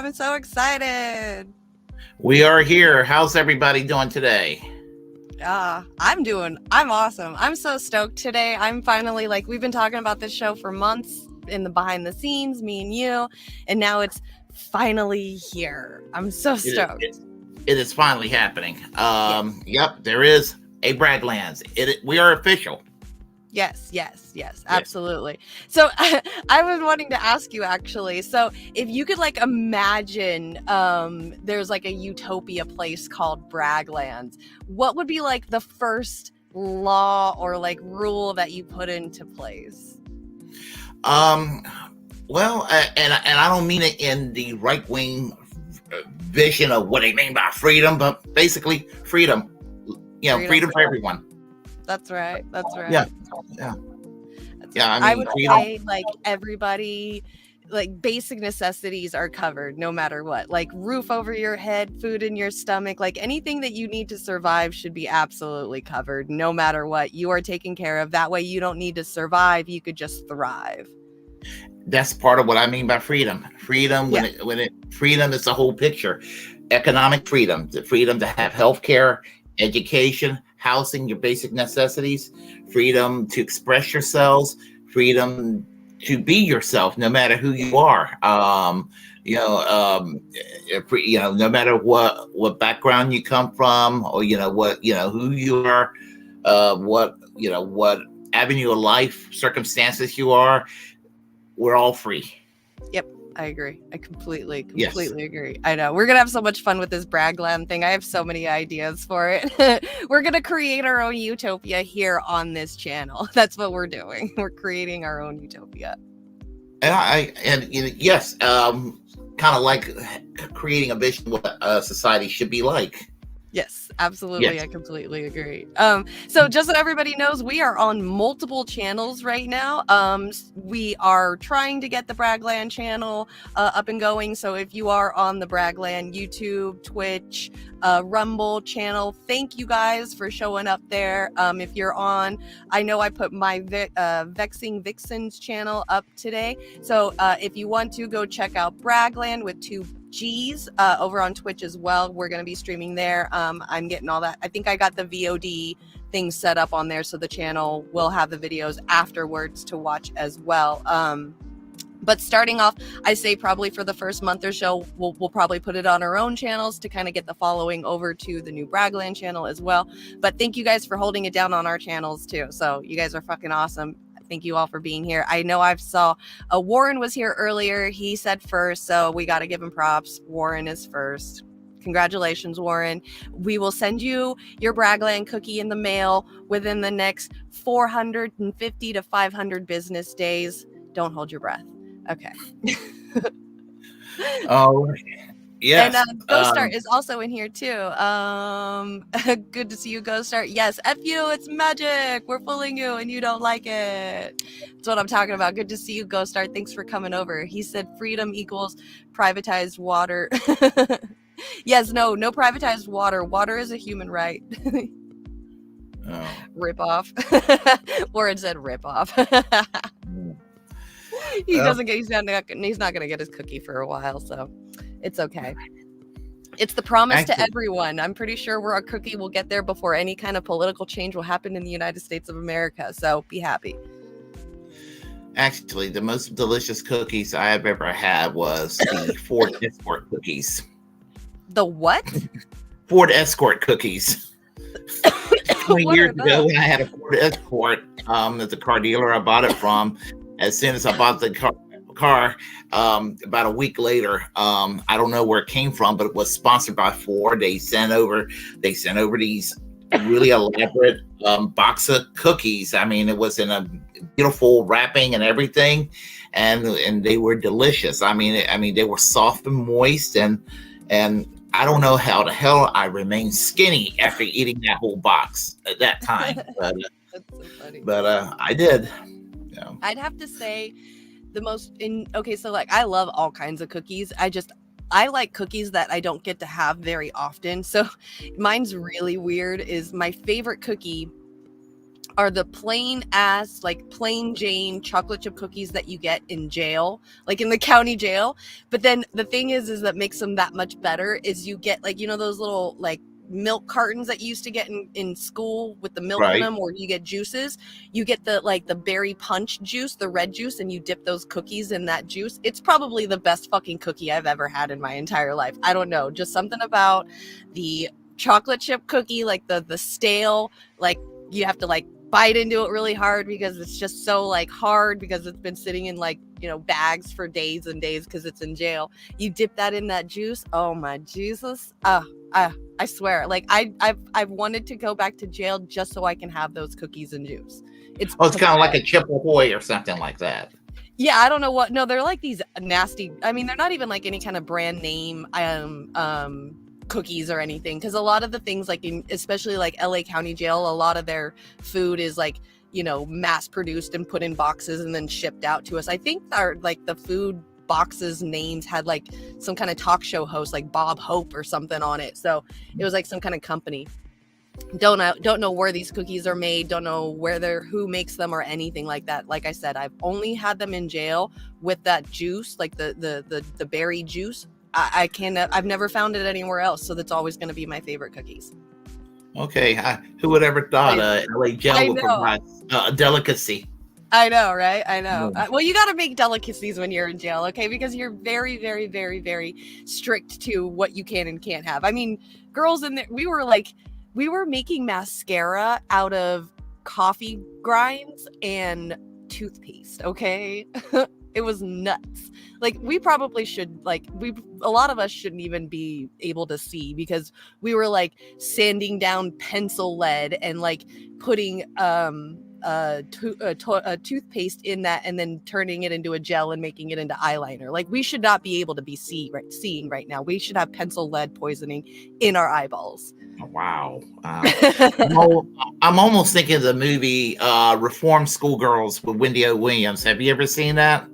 I'm so excited. We are here. How's everybody doing today? I'm awesome. I'm so stoked today. I'm finally we've been talking about this show for months in the behind the scenes, me and you, and now it's finally here. I'm so stoked. It is finally happening. Yes. Yep, there is a Bragglands. We are official. Yes, absolutely. So I was wanting to ask you actually. So if you could imagine there's a utopia place called Bragglands, what would be the first law or rule that you put into place? Well, and I don't mean it in the right wing vision of what they mean by freedom, but basically freedom. Freedom for everyone. That's right. Yeah. I would say everybody, basic necessities are covered no matter what. Roof over your head, food in your stomach, anything that you need to survive should be absolutely covered no matter what. You are taken care of. That way you don't need to survive. You could just thrive. That's part of what I mean by freedom. Freedom, freedom is the whole picture. Economic freedom, the freedom to have healthcare, education, housing, your basic necessities, freedom to express yourselves, freedom to be yourself, no matter who you are. No matter what background you come from, or who you are, what avenue of life, circumstances you are. We're all free. Yep, I agree. I completely agree. I know. We're going to have so much fun with this Braggland thing. I have so many ideas for it. We're going to create our own utopia here on this channel. That's what we're doing. We're creating our own utopia. And yes, kind of like creating a vision of what a society should be like. Yes, absolutely. Yes. I completely agree. So just so everybody knows, we are on multiple channels right now. We are trying to get the Braggland channel up and going. So if you are on the Braggland YouTube, Twitch, Rumble channel, thank you guys for showing up there. If you're on, I know I put my Vexing Vixens channel up today. So if you want to go check out Braggland with 2 G's over on Twitch as well. We're going to be streaming there. I'm getting all that. I think I got the VOD thing set up on there, so the channel will have the videos afterwards to watch as well. But starting off, I say probably for the first month or so, we'll probably put it on our own channels to kind of get the following over to the new Braggland channel as well. But thank you guys for holding it down on our channels too. So you guys are fucking awesome. Thank you all for being here. I know I saw Warren was here earlier. He said first, so we got to give him props. Warren is first. Congratulations, Warren. We will send you your Braggland cookie in the mail within the next 450 to 500 business days. Don't hold your breath. Okay. Oh, yes. And Ghostart is also in here too. Good to see you, Ghostart. Yes, F you, it's magic. We're fooling you and you don't like it. That's what I'm talking about. Good to see you, Ghostart. Thanks for coming over. He said freedom equals privatized water. Yes, no privatized water. Water is a human right. Oh. Rip off. Warren said rip off. He's not gonna get his cookie for a while, so it's okay. It's the promise to everyone. I'm pretty sure our cookie will get there before any kind of political change will happen in the United States of America. So be happy. Actually, the most delicious cookies I have ever had was the Ford Escort cookies. The what? Ford Escort cookies. 20 years ago, when I had a Ford Escort at the car dealer I bought it from, as soon as I bought the car, about a week later, I don't know where it came from, but it was sponsored by Ford. They sent over these really elaborate box of cookies. I mean, it was in a beautiful wrapping and everything, and they were delicious. I mean, they were soft and moist, and I don't know how the hell I remained skinny after eating that whole box at that time. But, that's so funny. But I did. Yeah. I'd have to say so I love all kinds of cookies. I like cookies that I don't get to have very often. So mine's really weird. Is my favorite cookie are the plain ass, like plain Jane chocolate chip cookies that you get in jail, like in the county jail. But then the thing is that makes them that much better is you get like, you know, those little like milk cartons that you used to get in school with the milk in them, or you get juices. You get the like the berry punch juice, the red juice, and you dip those cookies in that juice. It's probably the best fucking cookie I've ever had in my entire life. I don't know, just something about the chocolate chip cookie, like the stale, like you have to like bite into it really hard because it's just so like hard because it's been sitting in like, you know, bags for days and days because it's in jail. You dip that in that juice. Oh my Jesus. I swear, like I've wanted to go back to jail just so I can have those cookies and juice. It's kind of like a Chip Ahoy or something like that. Yeah, I don't know what. No, they're like these nasty. I mean, they're not even like any kind of brand name cookies or anything, because a lot of the things like especially like LA County Jail, a lot of their food is like, you know, mass produced and put in boxes and then shipped out to us. I think our like the food boxes names had like some kind of talk show host like Bob Hope or something on it, so it was like some kind of company. Don't know where these cookies are made, don't know who makes them or anything like that. Like I said, I've only had them in jail with that juice, like the berry juice. I've never found it anywhere else, so that's always going to be my favorite cookies. Okay, who would ever thought LA jail would provide a delicacy? I know, right? I know. Well, you got to make delicacies when you're in jail, okay? Because you're very, very, very, very strict to what you can and can't have. I mean, girls in there, we were making mascara out of coffee grinds and toothpaste, okay? It was nuts. Like we probably should a lot of us shouldn't even be able to see because we were like sanding down pencil lead and like putting toothpaste in that and then turning it into a gel and making it into eyeliner. Like we should not be able to be seeing right now. We should have pencil lead poisoning in our eyeballs. Wow. I'm almost thinking of the movie Reformed Schoolgirls with Wendy O. Williams. Have you ever seen that?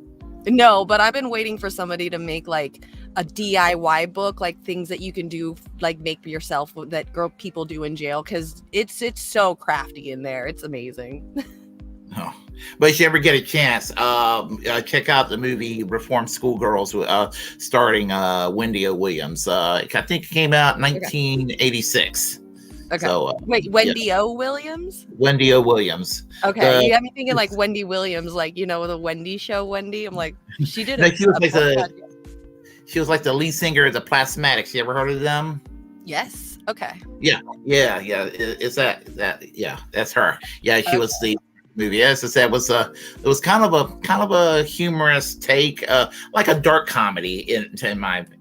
No, but I've been waiting for somebody to make like a DIY book, like things that you can do, like make for yourself that people do in jail, because it's so crafty in there. It's amazing. Oh. But if you ever get a chance, check out the movie Reformed Schoolgirls starring Wendy O. Williams. I think it came out in 1986. Okay. So, wait, Wendy O. Williams? Wendy O. Williams. Okay. You got me thinking like Wendy Williams, like, you know, the Wendy show Wendy. I'm like, she did it. She was like the lead singer of the Plasmatics. You ever heard of them? Yes. Okay. Yeah. Is that's her. Yeah, she was the movie. As I said, it was kind of a humorous take, like a dark comedy it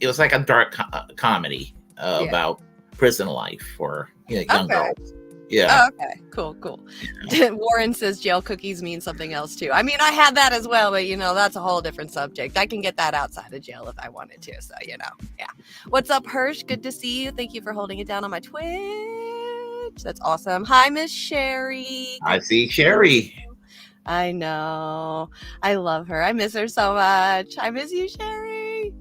was like a dark comedy about prison life for young girls. Yeah. Oh, okay. Cool. Yeah. Warren says jail cookies mean something else too. I mean, I had that as well, but that's a whole different subject. I can get that outside of jail if I wanted to. So, yeah. What's up, Hirsch? Good to see you. Thank you for holding it down on my Twitch. That's awesome. Hi, Miss Sherry. I see Sherry. I know. I love her. I miss her so much. I miss you, Sherry.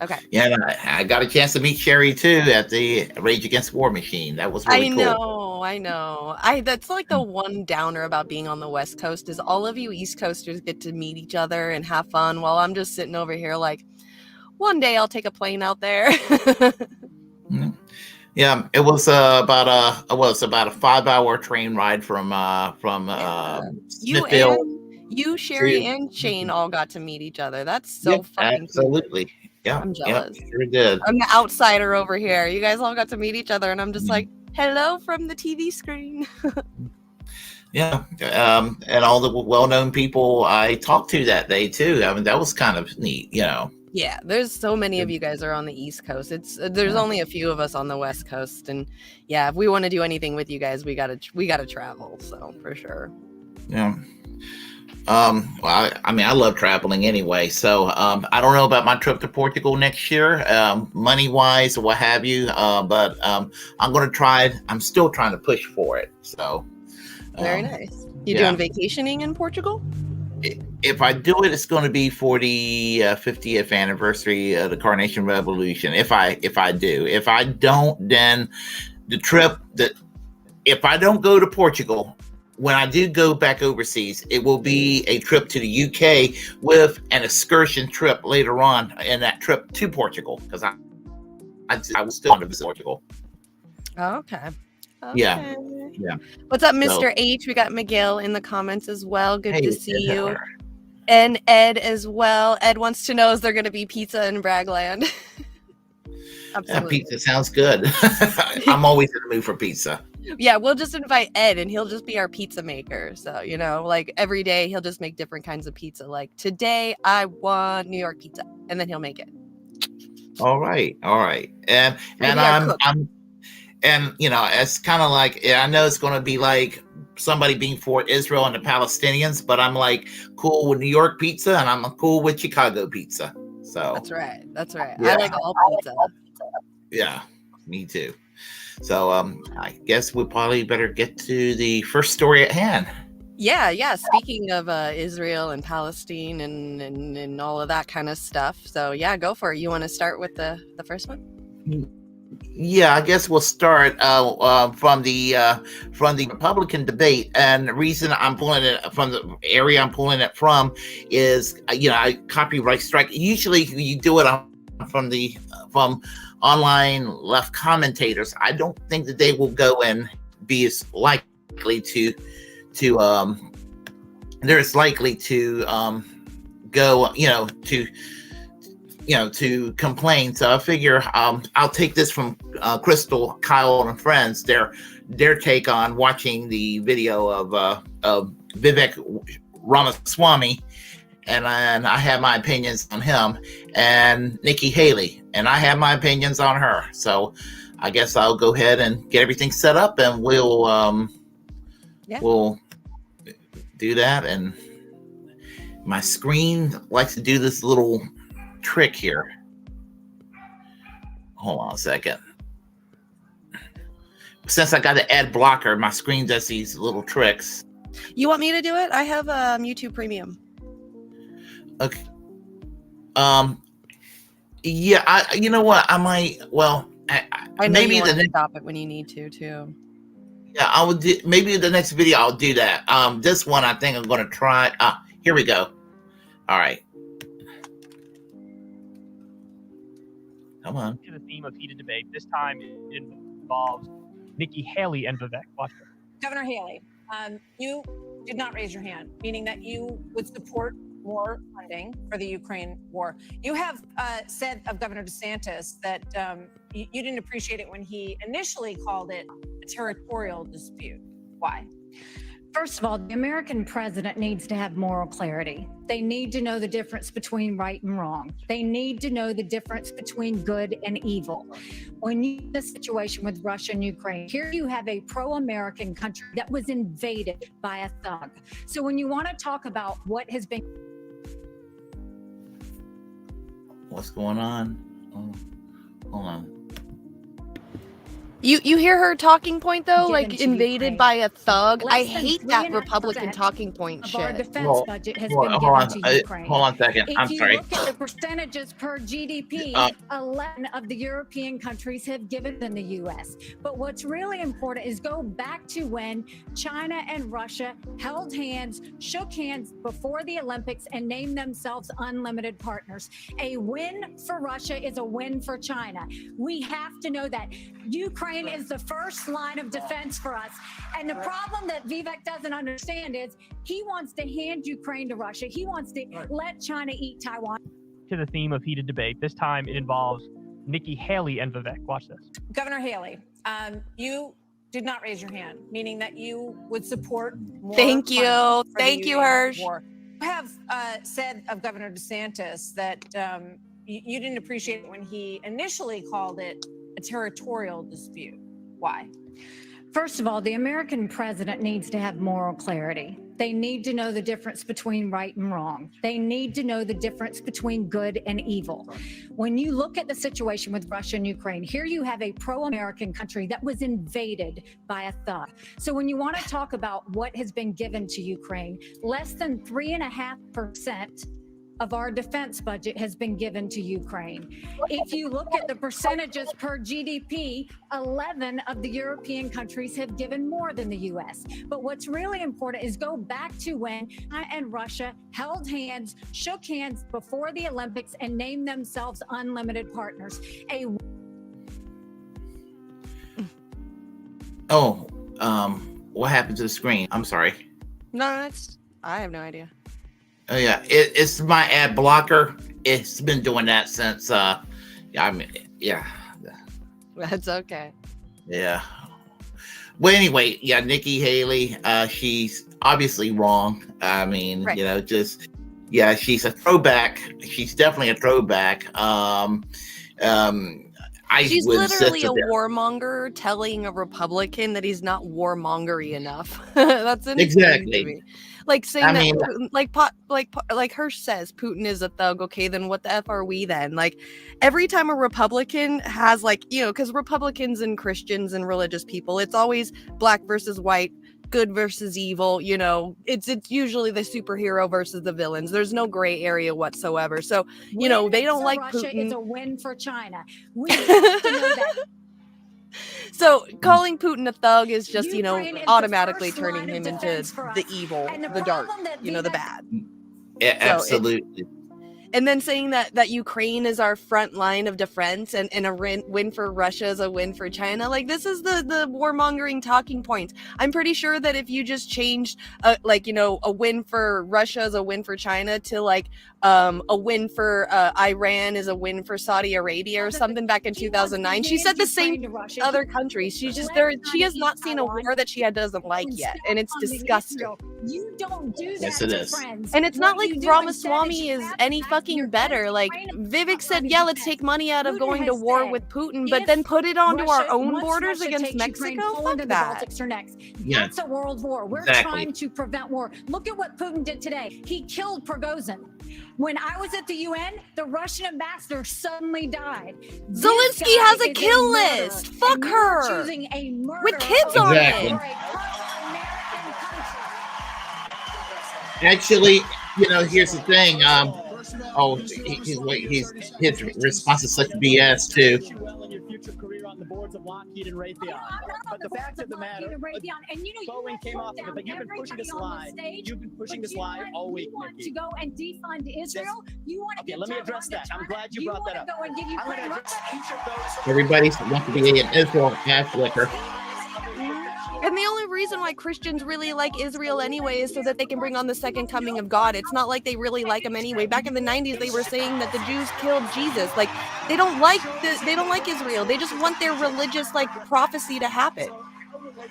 Okay. Yeah, I got a chance to meet Sherry too at the Rage Against War Machine. That was really cool. I know. That's like the one downer about being on the West Coast is all of you East Coasters get to meet each other and have fun while I'm just sitting over here like, one day I'll take a plane out there. Yeah, it was about a 5-hour train ride from Smithfield. You, Sherry, and Shane all got to meet each other. That's so fucking absolutely cool. Yeah, I'm jealous. Yeah, sure did. I'm the outsider over here. You guys all got to meet each other, and I'm just like, hello from the TV screen. Yeah, and all the well-known people I talked to that day too. I mean, that was kind of neat, Yeah, there's so many of you guys are on the East Coast. There's only a few of us on the West Coast, and yeah, if we want to do anything with you guys, we gotta travel. So for sure. Yeah. Well, I mean, I love traveling anyway. So I don't know about my trip to Portugal next year, money wise or what have you. But I'm going to try. I'm still trying to push for it. So very nice. You doing vacationing in Portugal? If I do it, it's going to be for the 50th anniversary of the Carnation Revolution. If I do, if I don't, then the trip if I don't go to Portugal, when I do go back overseas, it will be a trip to the UK with an excursion trip later on, and that trip to Portugal, because I was still want to visit Portugal. Okay. Yeah. Yeah. What's up, So- Mr. H? We got Miguel in the comments as well. Good Hey, to see you. Heather. And Ed as well. Ed wants to know, is there going to be pizza in Braggland? Yeah, Absolutely. pizza sounds good. I'm always in the mood for pizza. Yeah, we'll just invite Ed and he'll just be our pizza maker. So, you know, like every day he'll just make different kinds of pizza. Like today I want New York pizza, and then he'll make it. All right. And Maybe our I'm and you know, it's kind of like, I know it's going to be like somebody being for Israel and the Palestinians, but I'm like cool with New York pizza, and I'm cool with Chicago pizza. So That's right. Yeah. I like all pizza. Yeah, me too. So I guess we probably better get to the first story at hand. Yeah. Speaking of Israel and Palestine and all of that kind of stuff. So yeah, go for it. You want to start with the first one? Yeah, I guess we'll start from the Republican debate, and the reason I'm pulling it from the area I'm pulling it from is, I copyright strike. Usually, you do it from online left commentators. I don't think that they will go and be as likely to they're as likely to go to complain. So I figure I'll take this from Crystal, Kyle, and friends, their take on watching the video of Vivek Ramaswamy, and I have my opinions on him, and Nikki Haley, and I have my opinions on her. So I guess I'll go ahead and get everything set up, and we'll do that. And my screen likes to do this little trick here. Hold on a second. Since I got the ad blocker, my screen does these little tricks. You want me to do it? I have YouTube Premium. Okay. Yeah. You know what? I might. Well, I know maybe you want the to next. stop it when you need to too. Yeah, I would do. Maybe the next video I'll do that. This one I think I'm going to try. Here we go. All right. Come on. To the theme of heated debate. This time it involves Nikki Haley and Vivek. Watch this. Governor Haley, you did not raise your hand, meaning that you would support more funding for the Ukraine war. You have said of Governor DeSantis that you didn't appreciate it when he initially called it a territorial dispute. Why? First of all, the American president needs to have moral clarity. They need to know the difference between right and wrong. They need to know the difference between good and evil. When you have the situation with Russia and Ukraine, here you have a pro-American country that was invaded by a thug. So when you want to talk about what has been... What's going on? Oh, hold on. You hear her talking point though, Given like to invaded Ukraine. by a thug. I Less than hate that 3.5% Republican talking point of our shit. defense budget has Hold been on, given to Ukraine. hold on a second. If I'm you sorry. look at the percentages per GDP, Uh, 11 of the European countries have given than the US. But what's really important is go back to when China and Russia held hands, shook hands before the Olympics, and named themselves unlimited partners. A win for Russia is a win for China. We have to know that Ukraine is the first line of defense for us. And the problem that Vivek doesn't understand is he wants to hand Ukraine to Russia. He wants to let China eat Taiwan. To the theme of heated debate. This time it involves Nikki Haley and Vivek. Watch this. Governor Haley, you did not raise your hand, meaning that you would support more Thank you. funding for the Thank you, Ukraine Hirsch. war. You have said of Governor DeSantis that you didn't appreciate it when he initially called it a territorial dispute. Why? First of all, the American president needs to have moral clarity. They need to know the difference between right and wrong. They need to know the difference between good and evil. When you look at the situation with Russia and Ukraine, here you have a pro-American country that was invaded by a thug. So when you want to talk about what has been given to Ukraine, less than 3.5% of our defense budget has been given to Ukraine. If you look at the percentages per GDP, 11 of the European countries have given more than the US. But what's really important is go back to when China and Russia held hands, shook hands before the Olympics, and named themselves unlimited partners. What happened to the screen? I'm sorry. No, I have no idea. Oh yeah, it's my ad blocker. It's been doing that since yeah. That's okay. Yeah. Well, anyway, yeah, Nikki Haley, she's obviously wrong. I mean, Right. She's a throwback. She's definitely a throwback. She's would literally sit a there. warmonger telling a Republican that he's not warmongery enough. That's insane Exactly. to me. Like saying I that, mean- Putin, like Hirsch says, Putin is a thug. Okay, then what the f are we then? Like every time a Republican has because Republicans and Christians and religious people, it's always black versus white, good versus evil. It's usually the superhero versus the villains. There's no gray area whatsoever. So they don't like Russia Putin. is a win for China. We have to know that. So calling Putin a thug is just, Ukraine is the automatically first turning line of him into defense for us. the evil, And the dark, problem that the Vivek- bad. Yeah, So absolutely. And then saying that Ukraine is our front line of defense and a win for Russia is a win for China. Like, this is the warmongering talking points. I'm pretty sure that if you just changed, a win for Russia is a win for China to a win for Iran is a win for Saudi Arabia or something back in 2009. She said the same to other countries. She's just there. She has not seen a war that she doesn't like yet. And it's disgusting. You don't do that Yes, it to is. friends. And it's not What like you do Ramaswamy instead is you any wrap back fucking your better. friends Like trying to Vivek said, find yeah, let's defense. take money out of Putin going to has war said, with Putin, but if then put it onto our Russia- own once borders Russia against takes Ukraine, Mexico. Poland Fuck and the that. Baltics are next. Yeah. That's a world war. We're Exactly. trying to prevent war. Look at what Putin did today. He killed Prigozhin. When I was at the UN, the Russian ambassador suddenly died. This Zelensky guy has a is kill murderer, list. Fuck and you are her. choosing a murderer With kids on Exactly. it. for a pro-American country. Actually, here's the thing. His response is such BS too. Well in your future career on the boards of Lockheed and Raytheon. I'm not on But the fact of the matter, and Boeing came off of it, but you've been pushing this lie. You've been pushing this lie all week, You want Nikki. to go and defund Israel? You want to Okay, give let me Taiwan address to that. I'm China? glad you brought that up. want to go and give I'm going to Ukraine address each of those. Everybody wants to be an Israel Catholic. And the only reason why Christians really like Israel anyway is so that they can bring on the second coming of God. It's not like they really like him anyway. Back in the 90s, they were saying that the Jews killed Jesus. Like, they don't like Israel. They just want their religious prophecy to happen.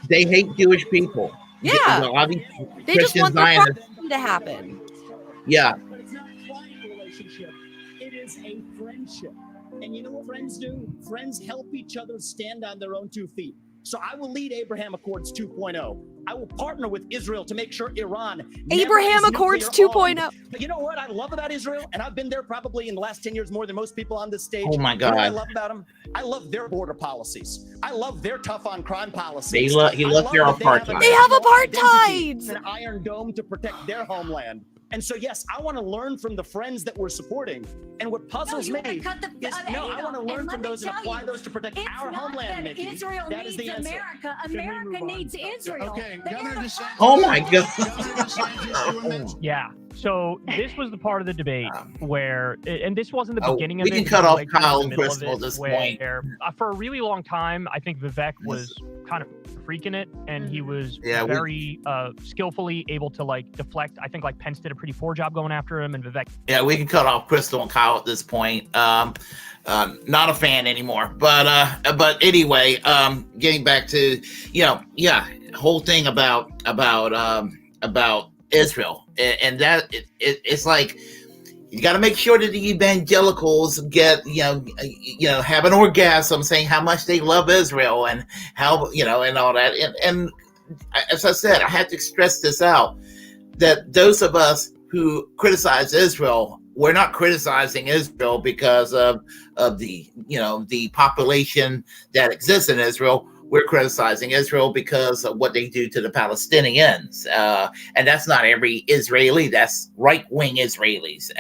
They hate Jewish people. Yeah. A lot of these They just Christian want their Zionists. prophecy to happen. Yeah. But it's not a client relationship. It is a friendship. And you know what friends do? Friends help each other stand on their own 2 feet. So I will lead Abraham Accords 2.0. I will partner with Israel to make sure Iran never Abraham is Accords nuclear armed. 2.0. But you know what I love about Israel? And I've been there probably in the last 10 years more than most people on this stage. Oh my You know what I God. love about them? I love their border policies. I love their tough on crime policies. He I loves their love that apartheid. They have national identity apartheid. and an iron dome to protect their homeland. And so, yes, I want to learn from the friends that we're supporting. And what puzzles you me wanna cut the is, aid I want to off. learn And from let me those and tell apply you, those to protect It's our not homeland, that Nikki. Israel That is needs the answer. America. we America move on? needs Israel. Okay, They Governor are the DeSantis. Oh my God. Governor DeSantis, you were mentioning- Yeah. So this was the part of the debate where, and this wasn't the beginning of we it. can this cut was off like towards Kyle the and middle of Crystal it, at this where, point. for a really long time, I think Vivek was kind of freaking it, and he was very skillfully able to deflect. I think Pence did a pretty poor job going after him, and Vivek. Yeah, we can cut off Crystal and Kyle at this point. Not a fan anymore. But anyway, getting back to whole thing about Israel, and that it's like you got to make sure that the evangelicals get have an orgasm saying how much they love Israel and how and all that. And as I said, I had to stress this out, that those of us who criticize Israel, we're not criticizing Israel because of the the population that exists in Israel. we're criticizing Israel because of what they do to the Palestinians. And that's not every Israeli, that's right-wing Israelis,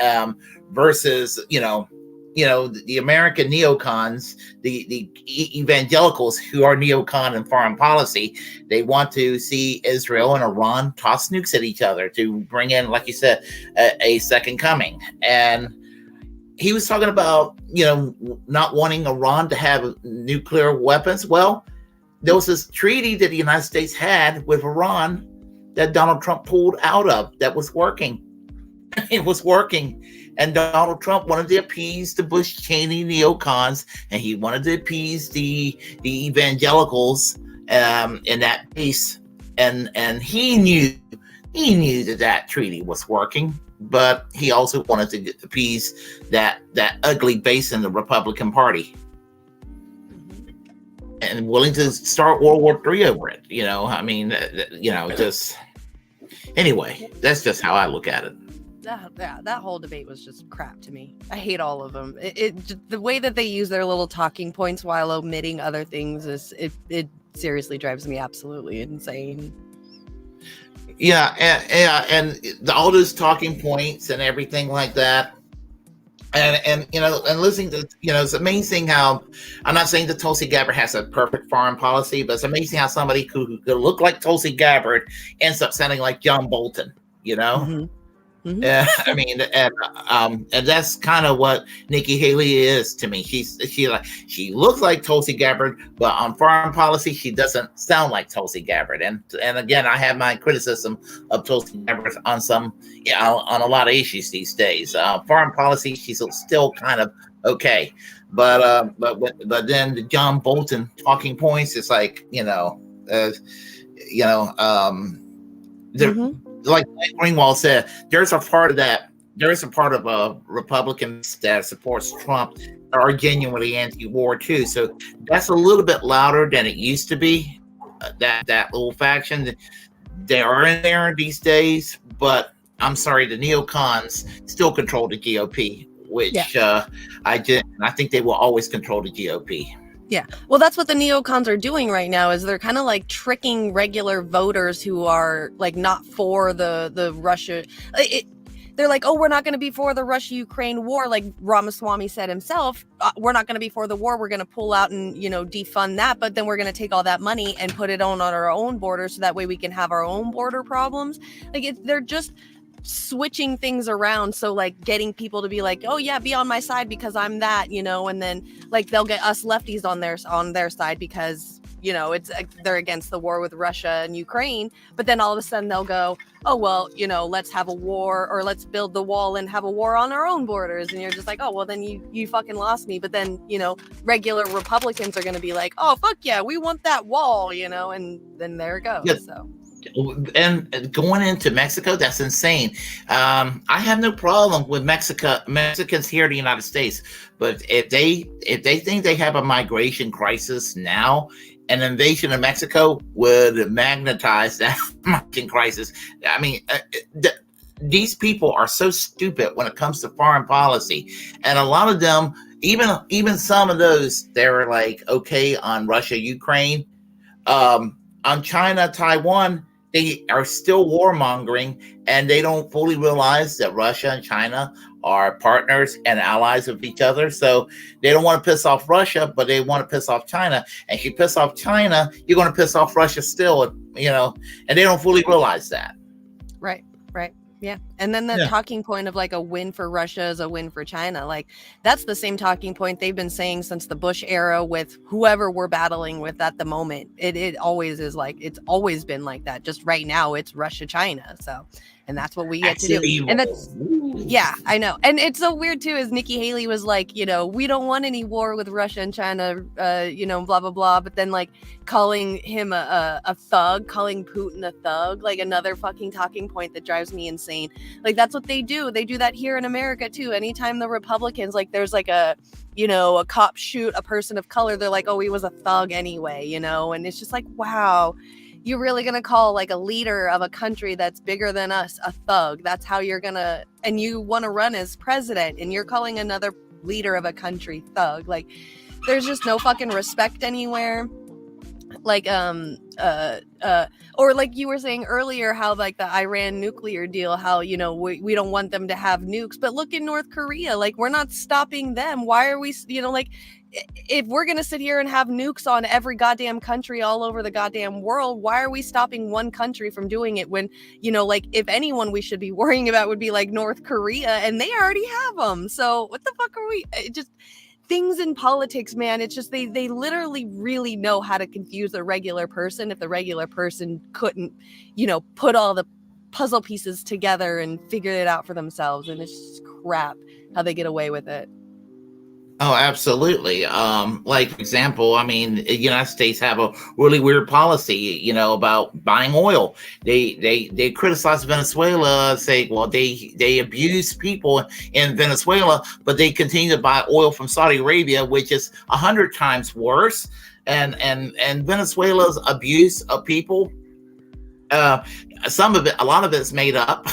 versus, the American neocons, the evangelicals who are neocon in foreign policy. They want to see Israel and Iran toss nukes at each other to bring in, like you said, a second coming. And he was talking about, not wanting Iran to have nuclear weapons. Well, there was this treaty that the United States had with Iran that Donald Trump pulled out of that was working. It was working. And Donald Trump wanted to appease the Bush Cheney neocons, and he wanted to appease the evangelicals in that piece. And he knew that treaty was working, but he also wanted to appease that ugly base in the Republican Party, and willing to start World War III over it. Just anyway, that's just how I look at it. That whole debate was just crap to me. I hate all of them. The way that they use their little talking points while omitting other things it seriously drives me absolutely insane. Yeah, and all those talking points and everything like that, and listening to it's amazing how, I'm not saying that Tulsi Gabbard has a perfect foreign policy, but it's amazing how somebody who could look like Tulsi Gabbard ends up sounding like John Bolton. Mm-hmm. Yeah, I mean, and that's kind of what Nikki Haley is to me. She looks like Tulsi Gabbard, but on foreign policy, she doesn't sound like Tulsi Gabbard. And again, I have my criticism of Tulsi Gabbard on on a lot of issues these days. Foreign policy, she's still kind of okay, but then the John Bolton talking points, it's like like Greenwald said, there's a part of Republicans that supports Trump that are genuinely anti-war too. So that's a little bit louder than it used to be. That little faction, they are in there these days. But I'm sorry, the neocons still control the GOP, which I think they will always control the GOP. Yeah. Well, that's what the neocons are doing right now, is they're kind of like tricking regular voters who are like not for the Russia. They're like, oh, we're not going to be for the Russia-Ukraine war. Like Ramaswamy said himself, we're not going to be for the war. We're going to pull out and, defund that. But then we're going to take all that money and put it on our own border. So that way we can have our own border problems. Like they're just switching things around, so like getting people to be like, oh yeah, be on my side because I'm that, and then like they'll get us lefties on their side because it's they're against the war with Russia and Ukraine, but then all of a sudden they'll go, oh well, let's have a war, or let's build the wall and have a war on our own borders, and you're just like, oh well, then you fucking lost me. But then regular Republicans are going to be like, oh fuck yeah, we want that wall, and then there it goes. Yeah. So and going into Mexico, that's insane. I have no problem with Mexicans here in the United States, but if they think they have a migration crisis now, an invasion of Mexico would magnetize that migration crisis. I mean, these people are so stupid when it comes to foreign policy, and a lot of them, even some of those, they're like okay on Russia, Ukraine, on China, Taiwan. They are still warmongering, and they don't fully realize that Russia and China are partners and allies of each other. So they don't want to piss off Russia, but they want to piss off China. And if you piss off China, you're going to piss off Russia still, and they don't fully realize that. Right. Yeah. And then the talking point of like a win for Russia is a win for China. Like that's the same talking point they've been saying since the Bush era with whoever we're battling with at the moment. It always is like, it's always been like that. Just right now it's Russia, China. So, and that's what we get to do. And that's, yeah, I know. And it's so weird too, is Nikki Haley was like, we don't want any war with Russia and China, blah, blah, blah. But then like calling him a thug, calling Putin a thug, like another fucking talking point that drives me insane. Like that's what they do. They do that here in America too. Anytime the Republicans, like there's like a cop shoot a person of color, they're like, oh, he was a thug anyway, and it's just like, wow. You're really going to call like a leader of a country that's bigger than us a thug? That's how you're going to, and you want to run as president and you're calling another leader of a country thug. Like there's just no fucking respect anywhere. like or like you were saying earlier, how like the Iran nuclear deal, how, you know, we don't want them to have nukes, but look in North Korea, like we're not stopping them. Why are we, you know, like if we're gonna sit here and have nukes on every goddamn country all over the goddamn world, why are we stopping one country from doing it when, you know, like if anyone we should be worrying about would be like North Korea, and they already have them. So what the fuck are we, it just things in politics, man, it's just they literally really know how to confuse the regular person if the regular person couldn't, you know, put all the puzzle pieces together and figure it out for themselves. And it's just crap how they get away with it. Oh, absolutely. Like, for example, I mean, the United States have a really weird policy, you know, about buying oil. They criticize Venezuela, say, well, they abuse people in Venezuela, but they continue to buy oil from Saudi Arabia, which is 100 times worse. And Venezuela's abuse of people, some of it, a lot of it's made up.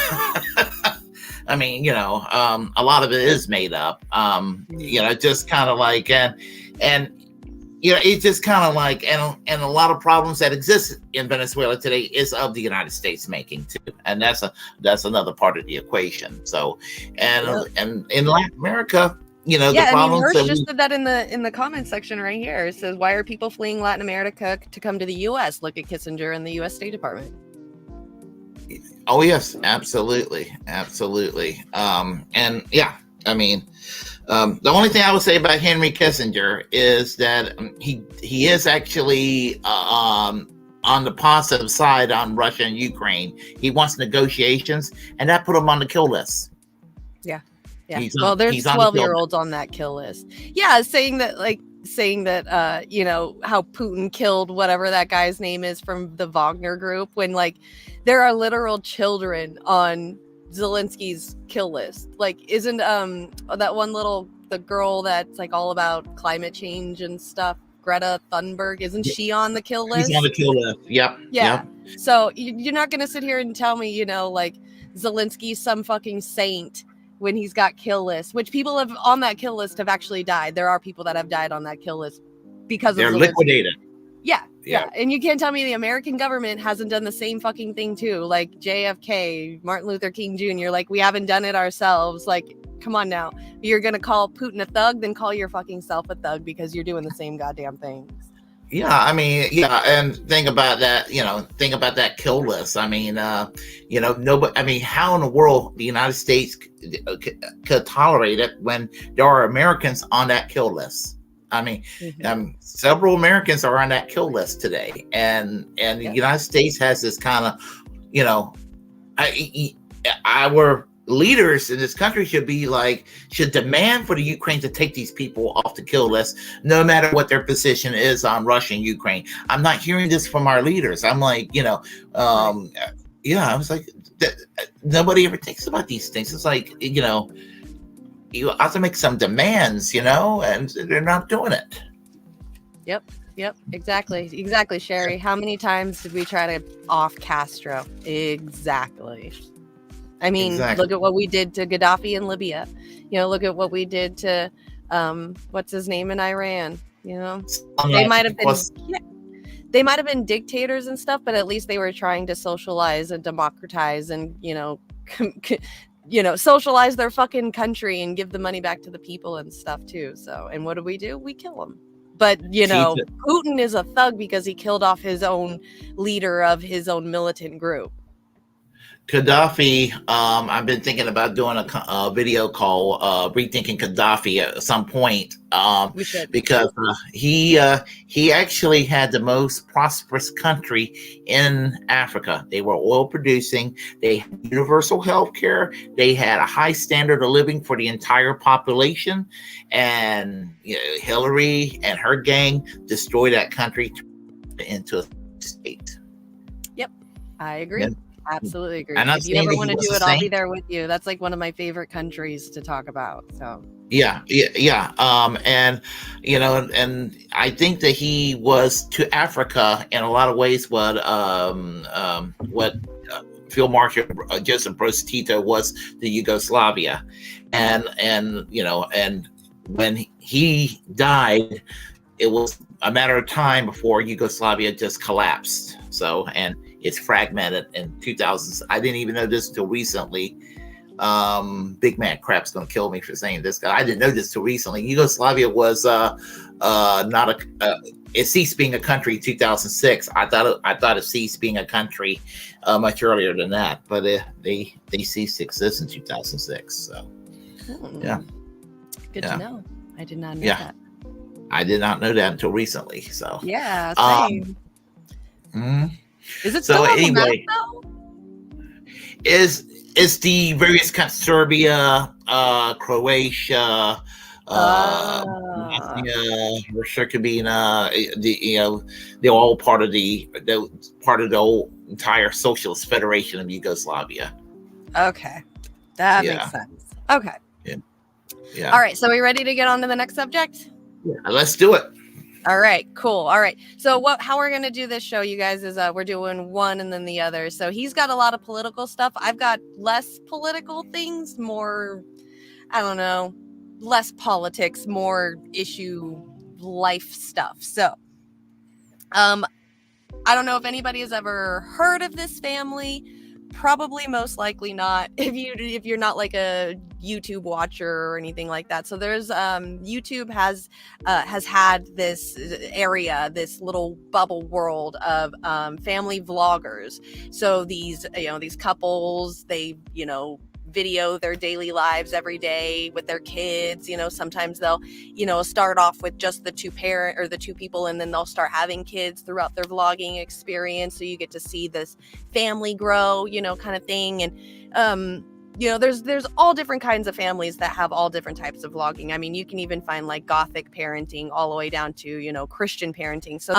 I mean, you know, a lot of it is made up. You know, just kind of like, and you know, it's just kind of like, and a lot of problems that exist in Venezuela today is of the United States making too, and that's another part of the equation. So, and in Latin America, you know, yeah, the problems. I mean, Hirsch just did that in the comment section right here. It says, "Why are people fleeing Latin America to come to the U.S.? Look at Kissinger and the U.S. State Department." Oh yes, absolutely. And yeah, I mean, the only thing I would say about Henry Kissinger is that he is actually on the positive side on Russia and Ukraine. He wants negotiations, and that put him on the kill list. Yeah. Well, there's 12-year-olds on that kill list. Yeah, saying that you know, how Putin killed whatever that guy's name is from the Wagner group, when like there are literal children on Zelensky's kill list. Like, isn't that one the girl that's like all about climate change and stuff, Greta Thunberg, isn't she on the kill list? She's on the kill list. Yep. Yeah. Yep. So you're not gonna sit here and tell me, you know, like Zelensky's some fucking saint when he's got kill lists, which people have on that kill list have actually died. There are people that have died on that kill list because they're liquidated. Yeah. And you can't tell me the American government hasn't done the same fucking thing too. Like JFK, Martin Luther King Jr. Like, we haven't done it ourselves. Like, come on now. You're going to call Putin a thug, then call your fucking self a thug, because you're doing the same goddamn things. Yeah, I mean, yeah, and think about that, you know, think about that kill list. I mean, you know, nobody, I mean, how in the world the United States could tolerate it when there are Americans on that kill list? I mean, several Americans are on that kill list today, and the United States has this kind of, you know, our leaders in this country should demand for the Ukraine to take these people off the kill list, no matter what their position is on Russia and Ukraine. I'm not hearing this from our leaders. I'm like, you know, yeah, I was like, nobody ever thinks about these things. It's like, you know, you have to make some demands, you know, and they're not doing it. Yep, exactly, Sherry. How many times did we try to off Castro? Exactly. I mean, Look at what we did to Gaddafi in Libya. You know, look at what we did to what's his name in Iran. You know, they might have been dictators and stuff, but at least they were trying to socialize and democratize and, you know, socialize their fucking country and give the money back to the people and stuff too. So, and what do? We kill them. But, you know, Putin is a thug because he killed off his own leader of his own militant group. Gaddafi, I've been thinking about doing a video called Rethinking Gaddafi at some point, because he actually had the most prosperous country in Africa. They were oil producing, they had universal health care, they had a high standard of living for the entire population, and you know, Hillary and her gang destroyed that country into a state. Yep, I agree. Absolutely agree. And if you ever want to do it, I'll be there with you. That's like one of my favorite countries to talk about. So yeah. And you know, and I think that he was to Africa in a lot of ways what Field Marshal Joseph Broz Tito was to Yugoslavia, and you know, and when he died, it was a matter of time before Yugoslavia just collapsed. So, and it's fragmented in 2000s. I didn't even know this until recently. Big man crap's gonna kill me for saying this. I didn't know this till recently. Yugoslavia was not it ceased being a country in 2006. I thought it ceased being a country much earlier than that, but they ceased to exist in 2006. So yeah, good to know. I did not know that. I did not know that until recently. So yeah, same. Is it still on the map though? Is the various countries, Serbia, Croatia, Herzegovina, they're all part of the whole entire socialist federation of Yugoslavia. Okay, that makes sense. Okay. Yeah. All right. So, are we ready to get on to the next subject? Yeah, let's do it. All right, cool. All right. So how we're going to do this show, you guys, is we're doing one and then the other. So he's got a lot of political stuff. I've got less political things, more, I don't know, less politics, more issue life stuff. So I don't know if anybody has ever heard of this family. Probably most likely not if you're not like a YouTube watcher or anything like that. So there's YouTube has had this area, this little bubble world of family vloggers. So these couples, they video their daily lives every day with their kids. Sometimes they'll start off with just the two people, and then they'll start having kids throughout their vlogging experience, so you get to see this family grow, kind of thing. And there's all different kinds of families that have all different types of vlogging. I mean, you can even find like gothic parenting all the way down to Christian parenting. So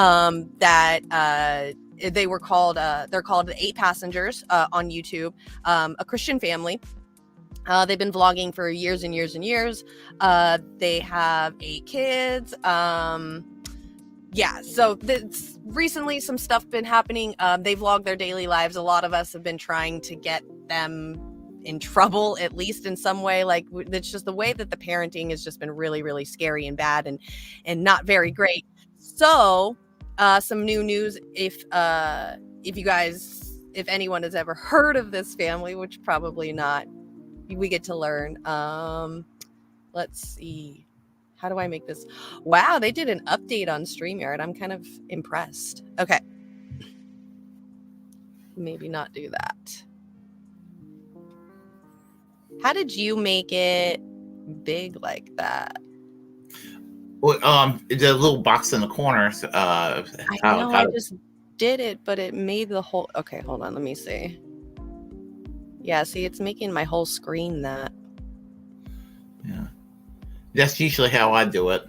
they're called 8 Passengers on YouTube, a Christian family. They've been vlogging for years and years and years. They have 8 kids. So recently some stuff been happening. They vlog their daily lives. A lot of us have been trying to get them in trouble, at least in some way. Like, it's just the way that the parenting has just been really, really scary and bad and not very great. So some new news, if anyone has ever heard of this family, which probably not, we get to learn. Let's see. How do I make this? Wow, they did an update on StreamYard. I'm kind of impressed. Okay. Maybe not do that. How did you make it big like that? Well, the little box in the corner. I know, I just did it, but it made the whole. Okay, hold on. Let me see. Yeah, see, it's making my whole screen that. Yeah. That's usually how I do it.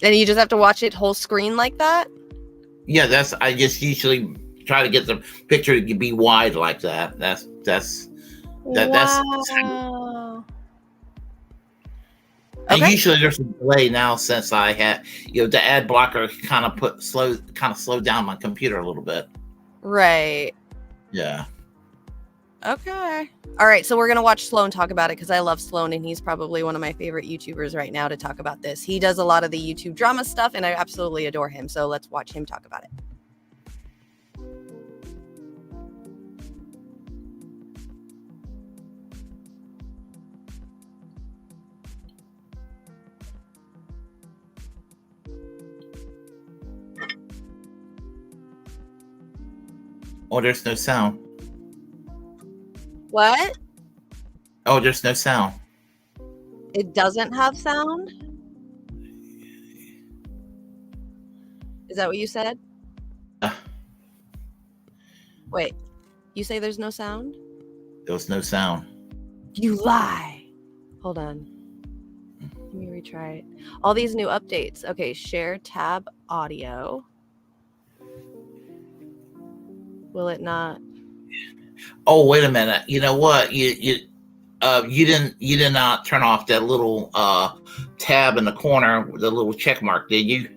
And you just have to watch it whole screen like that? Yeah, I just usually try to get the picture to be wide like that. That's wow. And Okay. usually there's a delay now since I had, the ad blocker kind of slowed down my computer a little bit. Right. Yeah. Okay. All right. So we're going to watch Sloan talk about it because I love Sloan and he's probably one of my favorite YouTubers right now to talk about this. He does a lot of the YouTube drama stuff and I absolutely adore him. So let's watch him talk about it. Oh, there's no sound. What? Oh, there's no sound. It doesn't have sound? Is that what you said? Wait, you say there's no sound? There was no sound. You lie. Hold on. Let me retry it. All these new updates. Okay, share tab audio. Will it not? Oh, wait a minute. You know what? You did not turn off that little tab in the corner with the little check mark, did you?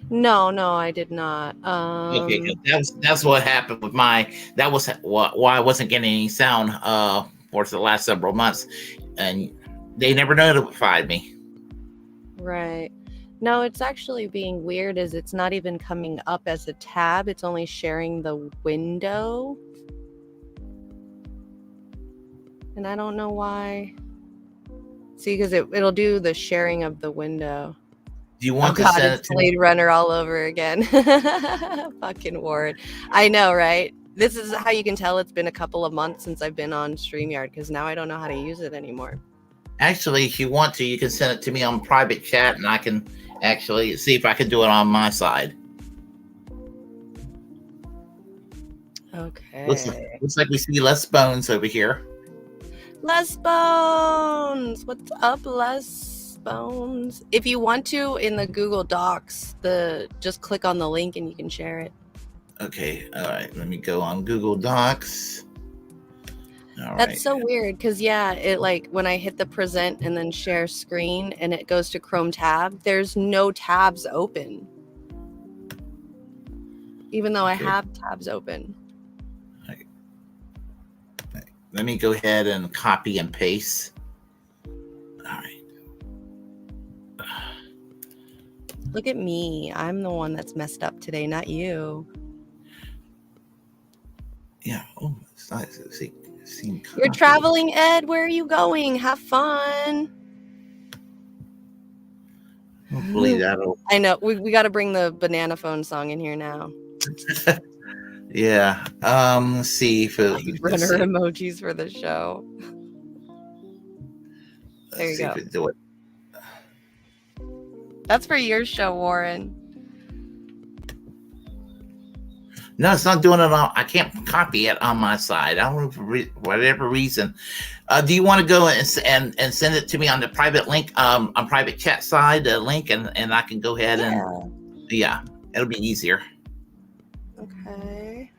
No, I did not. Okay, that's what happened with my. That was why I wasn't getting any sound for the last several months, and they never notified me. Right. No, it's actually being weird is it's not even coming up as a tab. It's only sharing the window. And I don't know why. See, because it'll do the sharing of the window. Do you want to God, send it's it to Blade me? Runner all over again. Fucking Warren. I know, right? This is how you can tell it's been a couple of months since I've been on StreamYard, because now I don't know how to use it anymore. Actually, if you want to, you can send it to me on private chat, and I can actually see if I can do it on my side. Okay. Looks like we see Les Bones over here. Les Bones! What's up, Les Bones? If you want to, in the Google Docs, just click on the link and you can share it. Okay, all right. Let me go on Google Docs. All That's right. so weird, because it like when I hit the present and then share screen and it goes to Chrome tab, there's no tabs open. Even though I have tabs open. Let me go ahead and copy and paste. All right. Look at me. I'm the one that's messed up today, not you. Yeah. Oh, it's nice. You're traveling, Ed. Where are you going? Have fun. Hopefully that'll. I know. We got to bring the banana phone song in here now. Yeah. Let's see if Runner emojis for the show. There you go. Do it. That's for your show, Warren. No, it's not doing it on. I can't copy it on my side. I don't know for whatever reason. Do you want to go and send it to me on the private link, on private chat side, the link, and I can go ahead and it'll be easier. Okay.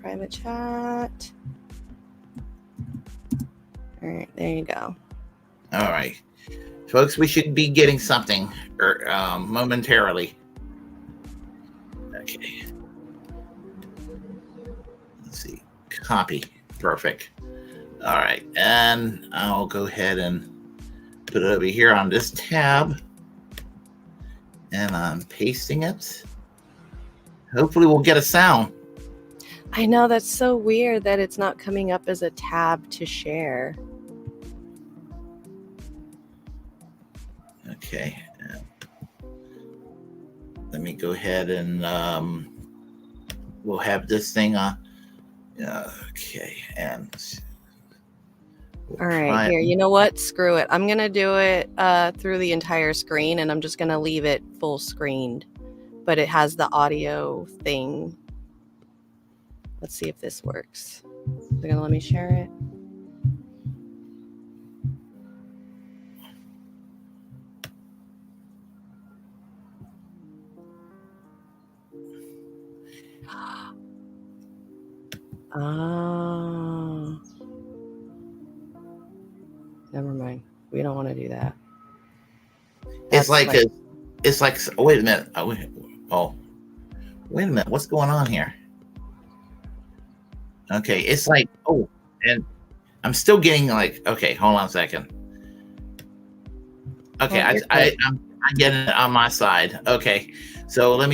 Private chat. All right, there you go. All right, folks, we should be getting something momentarily. Okay. Let's see. Copy. Perfect. All right, and I'll go ahead and put it over here on this tab, and I'm pasting it. Hopefully, we'll get a sound. I know, that's so weird that it's not coming up as a tab to share. Okay. Let me go ahead and we'll have this thing on. Okay. And all right, here. You know what? Screw it. I'm going to do it through the entire screen, and I'm just going to leave it full screened. But it has the audio thing. Let's see if this works. They're going to let me share it. Oh. Never mind. We don't want to do that. It's like oh, wait a minute. Oh, wait a minute. What's going on here? Okay, it's like, oh, and I'm still getting like, okay, hold on a second. Okay, I'm getting it on my side. Okay, so we're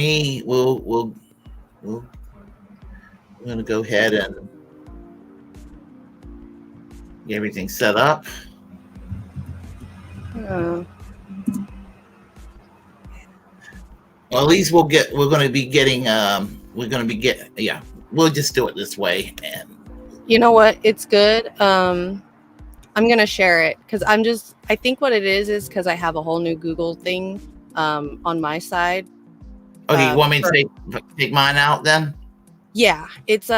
gonna go ahead and get everything set up. Well, at least we'll get. We're going to be getting. Yeah. We'll just do it this way. And you know what? It's good. I'm gonna share it because I think what it is because I have a whole new Google thing on my side. Okay, you want me to take mine out then? Yeah, it's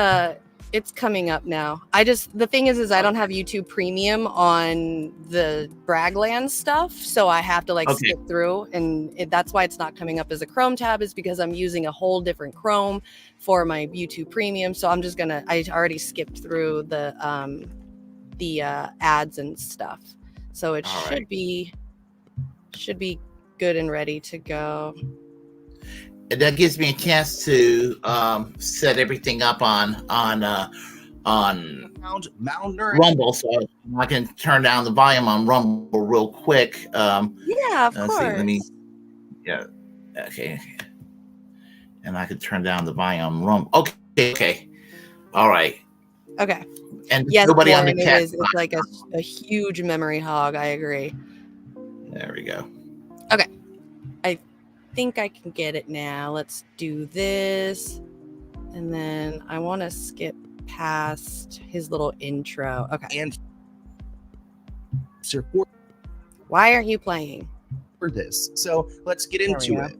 coming up now. The thing is I don't have YouTube Premium on the Braggland stuff, so I have to skip through, and that's why it's not coming up as a Chrome tab, is because I'm using a whole different Chrome for my YouTube Premium. So I'm just I already skipped through the ads and stuff, so it should be good and ready to go. And that gives me a chance to set everything up on on malnourished. Rumble, so I can turn down the volume on Rumble real quick. Yeah, of course. See, let me. Yeah. Okay. And I can turn down the volume on Rumble. Okay. All right. Okay. And yes, nobody on the Warren, chat. it's like a huge memory hog. I agree. There we go. Okay. I think I can get it now. Let's do this. And then I want to skip past his little intro. Okay. And support. Why aren't you playing? For this. So let's get into it.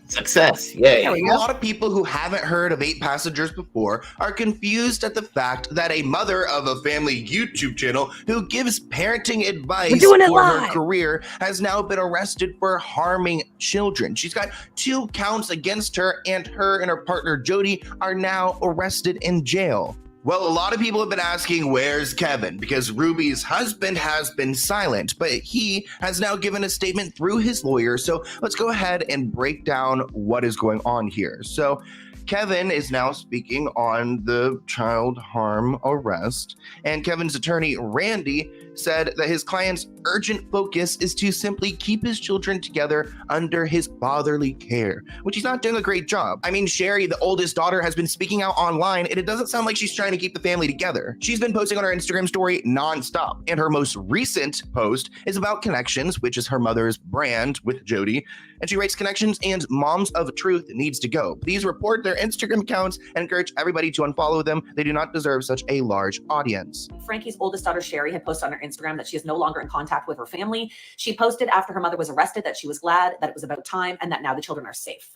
Success. Yay. A lot of people who haven't heard of 8 Passengers before are confused at the fact that a mother of a family YouTube channel who gives parenting advice for her career has now been arrested for harming children. She's got 2 counts against her, and her and her partner Jody are now arrested in jail. Well, a lot of people have been asking, where's Kevin? Because Ruby's husband has been silent, but he has now given a statement through his lawyer. So let's go ahead and break down what is going on here. So Kevin is now speaking on the child harm arrest, and Kevin's attorney, Randy, said that his client's urgent focus is to simply keep his children together under his fatherly care, which he's not doing a great job. I mean, Sherry, the oldest daughter, has been speaking out online, and it doesn't sound like she's trying to keep the family together. She's been posting on her Instagram story nonstop, and her most recent post is about Connections, which is her mother's brand with Jody, and she writes, Connections and Moms of Truth needs to go. Please report their Instagram accounts and encourage everybody to unfollow them. They do not deserve such a large audience. Frankie's oldest daughter, Sherry, had posted on her Instagram that she is no longer in contact with her family. She posted after her mother was arrested that she was glad that it was about time and that now the children are safe.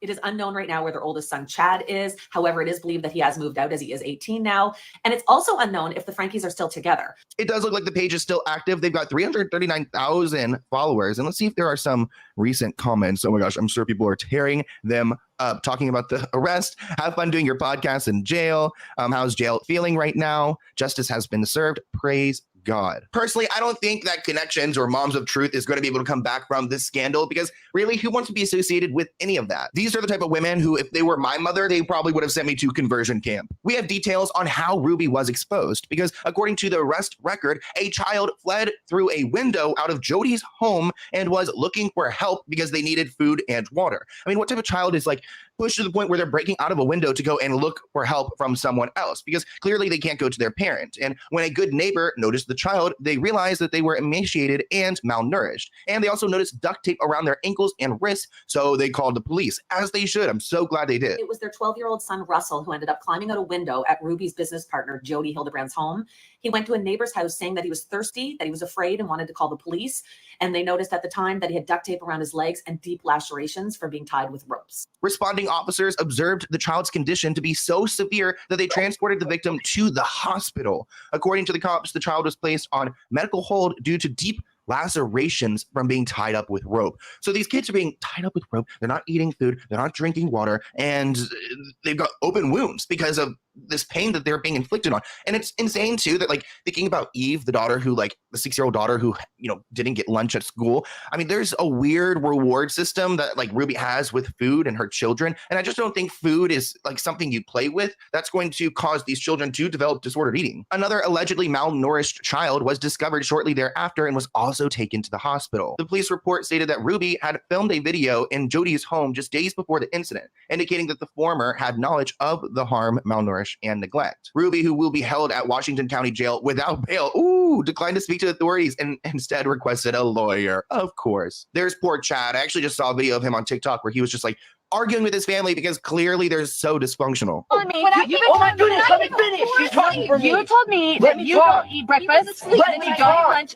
It is unknown right now where their oldest son, Chad, is. However, it is believed that he has moved out as he is 18 now. And it's also unknown if the Frankies are still together. It does look like the page is still active. They've got 339,000 followers. And let's see if there are some recent comments. Oh my gosh, I'm sure people are tearing them up, talking about the arrest. Have fun doing your podcast in jail. How's jail feeling right now? Justice has been served. Praise God. Personally, I don't think that Connections or Moms of Truth is going to be able to come back from this scandal, because really, who wants to be associated with any of that? These are the type of women who, if they were my mother, they probably would have sent me to conversion camp. We have details on how Ruby was exposed, because according to the arrest record, a child fled through a window out of Jody's home and was looking for help because they needed food and water. I mean, what type of child is like pushed to the point where they're breaking out of a window to go and look for help from someone else? Because clearly they can't go to their parent. And when a good neighbor noticed the child, they realized that they were emaciated and malnourished. And they also noticed duct tape around their ankles and wrists, so they called the police, as they should. I'm so glad they did. It was their 12-year-old son, Russell, who ended up climbing out a window at Ruby's business partner, Jody Hildebrand's home. He went to a neighbor's house saying that he was thirsty, that he was afraid, and wanted to call the police. And they noticed at the time that he had duct tape around his legs and deep lacerations from being tied with ropes. Responding officers observed the child's condition to be so severe that they transported the victim to the hospital. According to the cops, the child was placed on medical hold due to deep lacerations from being tied up with rope. So these kids are being tied up with rope. They're not eating food. They're not drinking water. And they've got open wounds because of this pain that they're being inflicted on. And it's insane too that, like, thinking about Eve, the daughter who, like, the 6-year-old daughter who, you know, didn't get lunch at school. I mean, there's a weird reward system that, like, Ruby has with food and her children. And I just don't think food is like something you play with that's going to cause these children to develop disordered eating. Another allegedly malnourished child was discovered shortly thereafter and was also taken to the hospital. The police report stated that Ruby had filmed a video in Jody's home just days before the incident, indicating that the former had knowledge of the harm, malnourish, and neglect. Ruby, who will be held at Washington County Jail without bail, declined to speak to authorities and instead requested a lawyer. Of course. There's poor Chad. I actually just saw a video of him on TikTok where he was just like arguing with his family because clearly they're so dysfunctional. Oh my goodness, let me finish. She's talking for me. You told me that you don't eat breakfast, let me talk.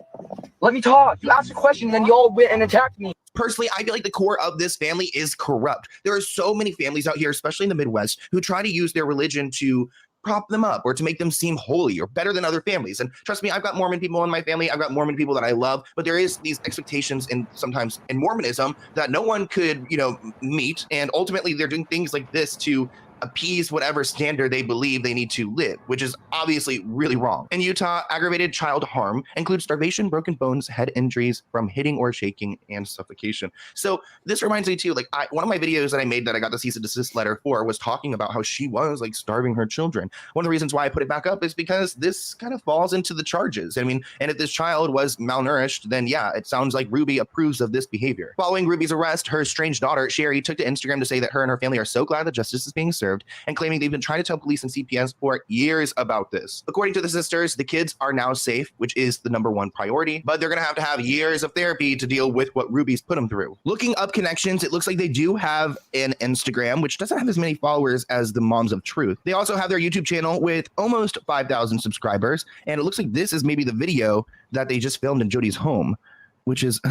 Let me talk. You asked a question, then you all went and attacked me. Personally, I feel like the core of this family is corrupt. There are so many families out here, especially in the Midwest, who try to use their religion to prop them up or to make them seem holy or better than other families. And trust me, I've got Mormon people in my family. I've got Mormon people that I love, but there is these expectations sometimes in Mormonism that no one could, meet. And ultimately they're doing things like this to appease whatever standard they believe they need to live, which is obviously really wrong. In Utah, aggravated child harm includes starvation, broken bones, head injuries from hitting or shaking, and suffocation. So this reminds me too, like one of my videos that I made that I got the cease and desist letter for was talking about how she was like starving her children. One of the reasons why I put it back up is because this kind of falls into the charges. I mean, and if this child was malnourished, then yeah, it sounds like Ruby approves of this behavior. Following Ruby's arrest, her estranged daughter, Sherry, took to Instagram to say that her and her family are so glad that justice is being served, and claiming they've been trying to tell police and CPS for years about this. According to the sisters, the kids are now safe, which is the #1 priority, but they're going to have years of therapy to deal with what Ruby's put them through. Looking up connections, it looks like they do have an Instagram, which doesn't have as many followers as the Moms of Truth. They also have their YouTube channel with almost 5,000 subscribers, and it looks like this is maybe the video that they just filmed in Jody's home, which is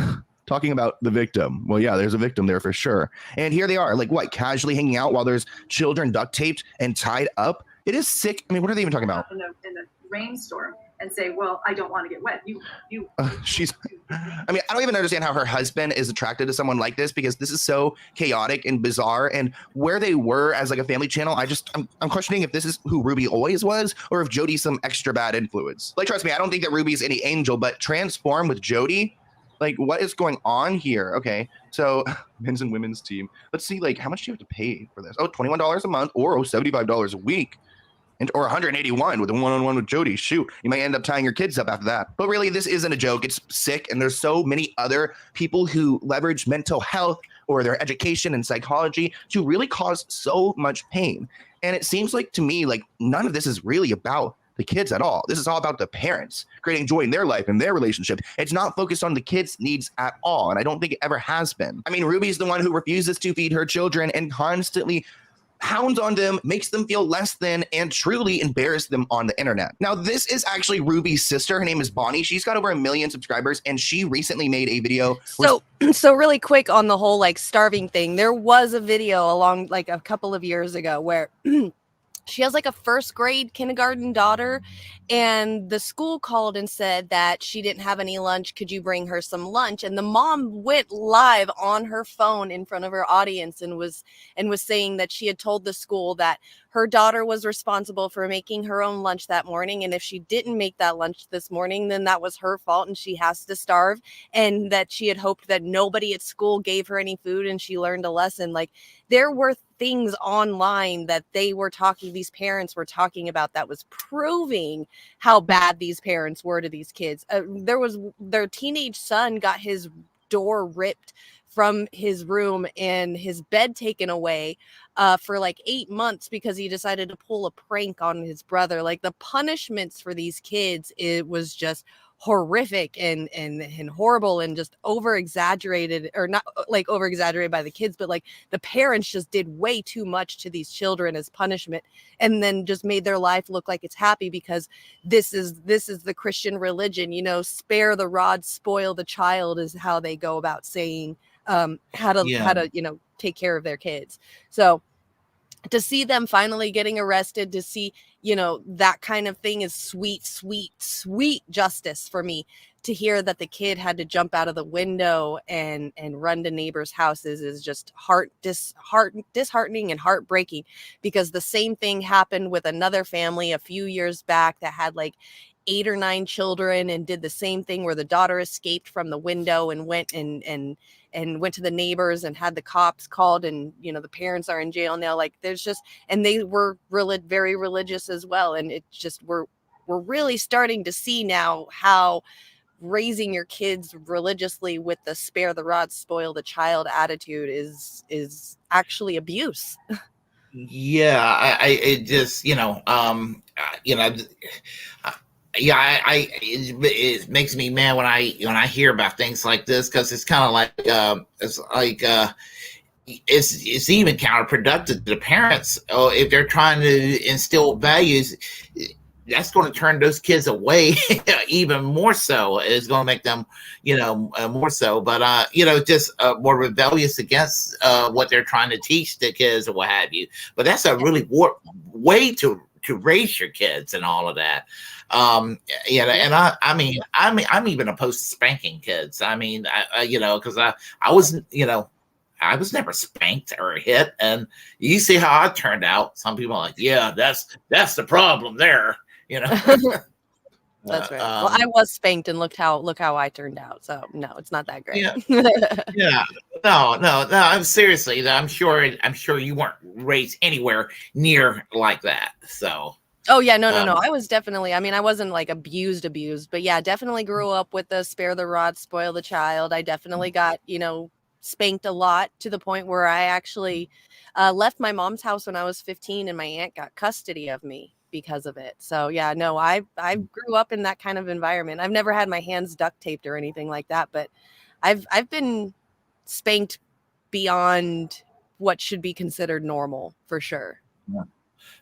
talking about the victim. Well, yeah, there's a victim there for sure. And here they are, like what, casually hanging out while there's children duct taped and tied up. It is sick. I mean, what are they even talking about? In a rainstorm and say, well, I don't want to get wet. I mean, I don't even understand how her husband is attracted to someone like this, because this is so chaotic and bizarre. And where they were as like a family channel, I'm questioning if this is who Ruby always was, or if Jody's some extra bad influence. Like, trust me, I don't think that Ruby's any angel, but transform with Jody. Like, what is going on here? Okay, so men's and women's team. Let's see, like, how much do you have to pay for this? Oh, $21 a month, or $75 a week. Or 181 with a one-on-one with Jody. Shoot, you might end up tying your kids up after that. But really, this isn't a joke. It's sick. And there's so many other people who leverage mental health or their education and psychology to really cause so much pain. And it seems like to me, like none of this is really about the kids at all. This is all about the parents creating joy in their life and their relationship. It's not focused on the kids' needs at all. And I don't think it ever has been. I mean, Ruby's the one who refuses to feed her children and constantly hounds on them, makes them feel less than, and truly embarrass them on the internet. Now, this is actually Ruby's sister. Her name is Bonnie. She's got over 1 million subscribers, and she recently made a video. So really quick on the whole like starving thing, there was a video along like a couple of years ago where she has like a first grade kindergarten daughter, and the school called and said that she didn't have any lunch. Could you bring her some lunch? And the mom went live on her phone in front of her audience and was saying that she had told the school that her daughter was responsible for making her own lunch that morning. And if she didn't make that lunch this morning, then that was her fault and she has to starve. And that she had hoped that nobody at school gave her any food and she learned a lesson. Like, there were things online that these parents were talking about that was proving how bad these parents were to these kids. Their teenage son got his door ripped from his room and his bed taken away for like 8 months because he decided to pull a prank on his brother. Like, the punishments for these kids, it was just horrific and horrible and just over exaggerated, or not like over exaggerated by the kids, but like the parents just did way too much to these children as punishment, and then just made their life look like it's happy because this is the Christian religion, you know, spare the rod, spoil the child is how they go about saying how to you know, take care of their kids. So to see them finally getting arrested, to see, you know, that kind of thing is sweet justice for me. To hear that the kid had to jump out of the window and run to neighbors' houses is just disheartening and heartbreaking, because the same thing happened with another family a few years back that had like 8 or 9 children and did the same thing, where the daughter escaped from the window and went and went to the neighbors and had the cops called, and you know, the parents are in jail now. Like, there's just, and they were very religious as well, and it just we're really starting to see now how raising your kids religiously with the spare the rod, spoil the child attitude is actually abuse. Yeah, it just, you know, it makes me mad when I hear about things like this, because it's kind of like it's even counterproductive to the parents. If they're trying to instill values, that's going to turn those kids away even more so. It's going to make them, you know, more so. But, you know, just more rebellious against what they're trying to teach the kids or what have you. But that's a really way to raise your kids and all of that. Yeah, and I mean, I'm even opposed to spanking kids. I mean, you know, because I was, you know, I was never spanked or hit. And you see how I turned out. Some people are like, yeah, that's the problem there. You know. That's right. Well, I was spanked, and look how I turned out. So no, it's not that great. Yeah. No. I'm seriously. I'm sure you weren't raised anywhere near like that. So. Oh yeah, no. I was definitely. I mean, I wasn't like abused, but yeah, definitely grew up with the spare the rod, spoil the child. I definitely got spanked a lot to the point where I actually left my mom's house when I was 15, and my aunt got custody of me because of it. So yeah, no, I grew up in that kind of environment. I've never had my hands duct taped or anything like that, but I've been spanked beyond what should be considered normal for sure. Yeah.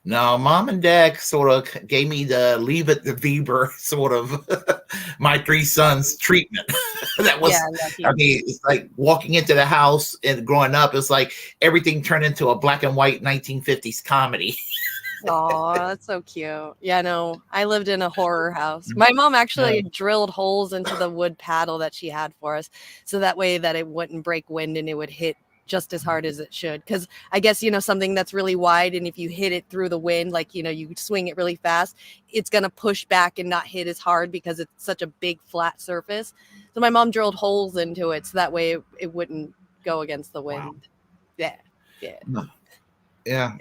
No, mom and dad sort of gave me the leave it to Bieber sort of my three sons treatment. That was, I mean, it's like walking into the house and growing up, it's like everything turned into a black and white 1950s comedy. Oh, that's so cute. Yeah, no, I lived in a horror house. My mom actually drilled holes into the wood paddle that she had for us, so that way that it wouldn't break wind and it would hit just as hard as it should. Because I guess, something that's really wide, and if you hit it through the wind, like, you swing it really fast, it's going to push back and not hit as hard because it's such a big flat surface. So my mom drilled holes into it so that way it wouldn't go against the wind. Wow. Yeah. Yeah.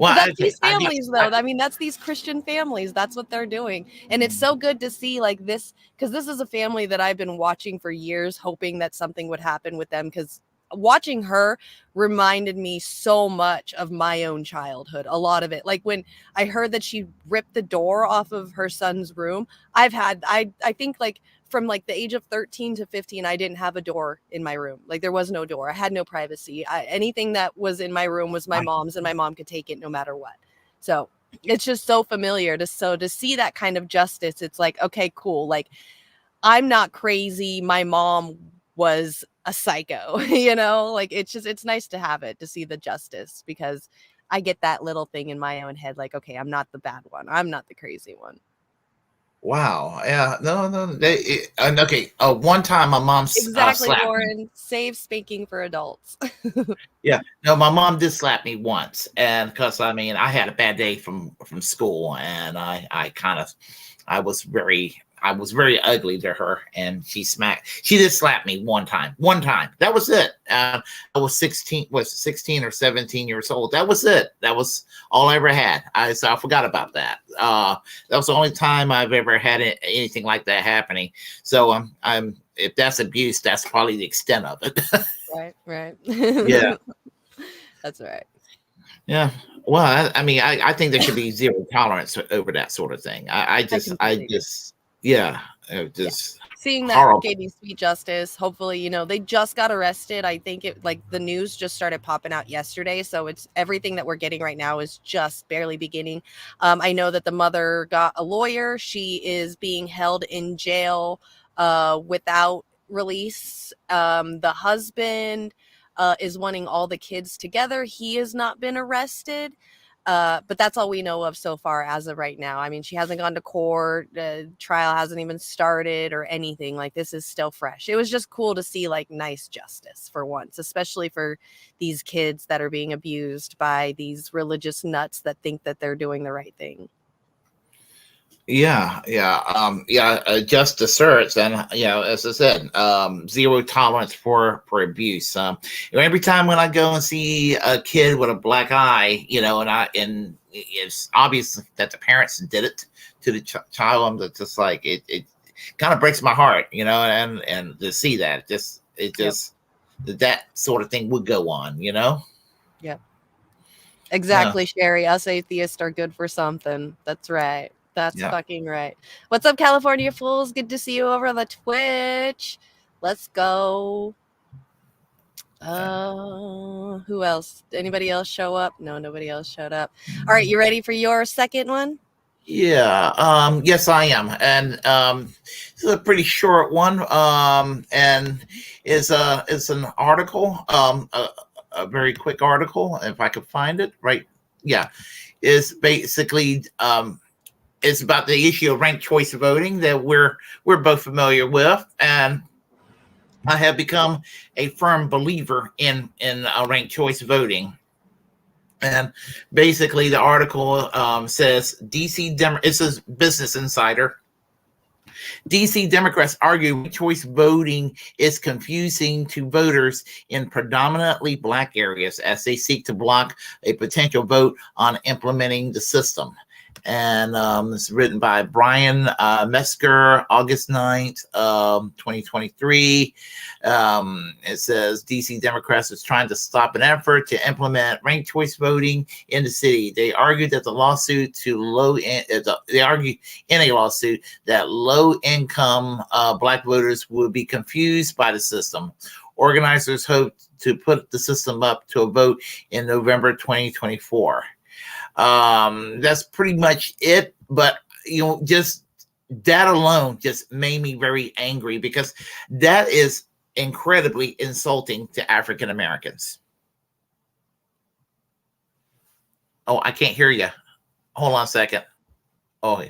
Well, that's these families, though. I mean, that's these Christian families. That's what they're doing. And it's so good to see like this, because this is a family that I've been watching for years, hoping that something would happen with them, because watching her reminded me so much of my own childhood. A lot of it, like when I heard that she ripped the door off of her son's room. I think like from like the age of 13 to 15, I didn't have a door in my room. Like there was no door. I had no privacy. Anything that was in my room was my mom's, and my mom could take it no matter what. So it's just so familiar to see that kind of justice. It's like, okay, cool. Like I'm not crazy. My mom was a psycho, like it's nice to have it, to see the justice, because I get that little thing in my own head. Like, okay, I'm not the bad one. I'm not the crazy one. Wow. Yeah. No. Okay. One time my mom exactly, slapped Lauren. me. Save spanking for adults. Yeah. No, my mom did slap me once, and because I had a bad day from school, and I was very ugly to her, and she did slap me one time. That was it. I was 16 or 17 years old. That was it. That was all I ever had. So I forgot about that. That was the only time I've ever had anything like that happening. So if that's abuse, that's probably the extent of it. Right. Yeah. That's right. Yeah. Well, I think there should be zero tolerance over that sort of thing. Seeing that horrible. gave me sweet justice. Hopefully, they just got arrested. I think the news just started popping out yesterday. So it's everything that we're getting right now is just barely beginning. I know that the mother got a lawyer. She is being held in jail without release. The husband is wanting all the kids together. He has not been arrested. But that's all we know of so far as of right now. I mean, she hasn't gone to court. Trial hasn't even started or anything. Like, this is still fresh. It was just cool to see like nice justice for once, especially for these kids that are being abused by these religious nuts that think that they're doing the right thing. Yeah. Just asserts, and as I said, zero tolerance for abuse. Every time when I go and see a kid with a black eye, and it's obvious that the parents did it to the child, I'm just like it kind of breaks my heart, and to see that that sort of thing would go on, Yep. Exactly, yeah. Sherry. Us atheists are good for something. That's right. That's fucking right. What's up, California fools? Good to see you over on the Twitch. Let's go. Who else? Anybody else show up? No, nobody else showed up. All right, you ready for your second one? Yeah. Yes, I am. And this is a pretty short one. And it's an article, a very quick article, if I could find it. Right. Yeah. It's basically it's about the issue of ranked choice voting that we're both familiar with, and I have become a firm believer in ranked choice voting. And basically, the article says this is Business Insider. DC Democrats argue ranked choice voting is confusing to voters in predominantly black areas as they seek to block a potential vote on implementing the system. And it's written by Brian Metzger, August 9th, 2023. It says DC Democrats is trying to stop an effort to implement ranked choice voting in the city. They argue that they argue in a lawsuit that low-income black voters will be confused by the system. Organizers hope to put the system up to a vote in November 2024. That's pretty much it. But just that alone just made me very angry, because that is incredibly insulting to African Americans. Oh, I can't hear you. Hold on a second. Oh, yeah.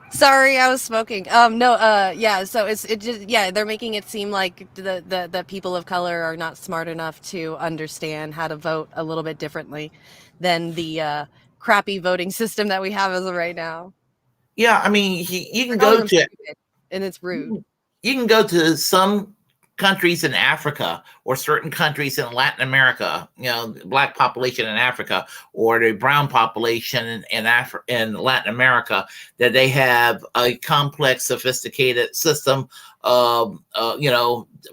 Sorry, I was smoking. Yeah. So they're making it seem like the people of color are not smart enough to understand how to vote a little bit differently than the crappy voting system that we have as of right now. Yeah, I mean, you can go to stupid, and it's rude. You can go to some countries in Africa or certain countries in Latin America, black population in Africa, or the brown population in Latin America, that they have a complex, sophisticated system of,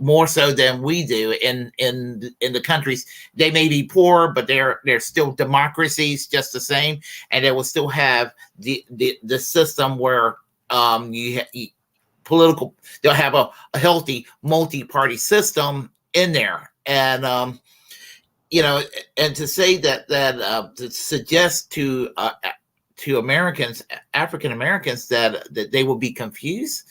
more so than we do in the countries. They may be poor, but they're still democracies just the same, and they will still have the system where they'll have a healthy multi-party system in there. And and to say that to suggest to Americans, African Americans, that they will be confused,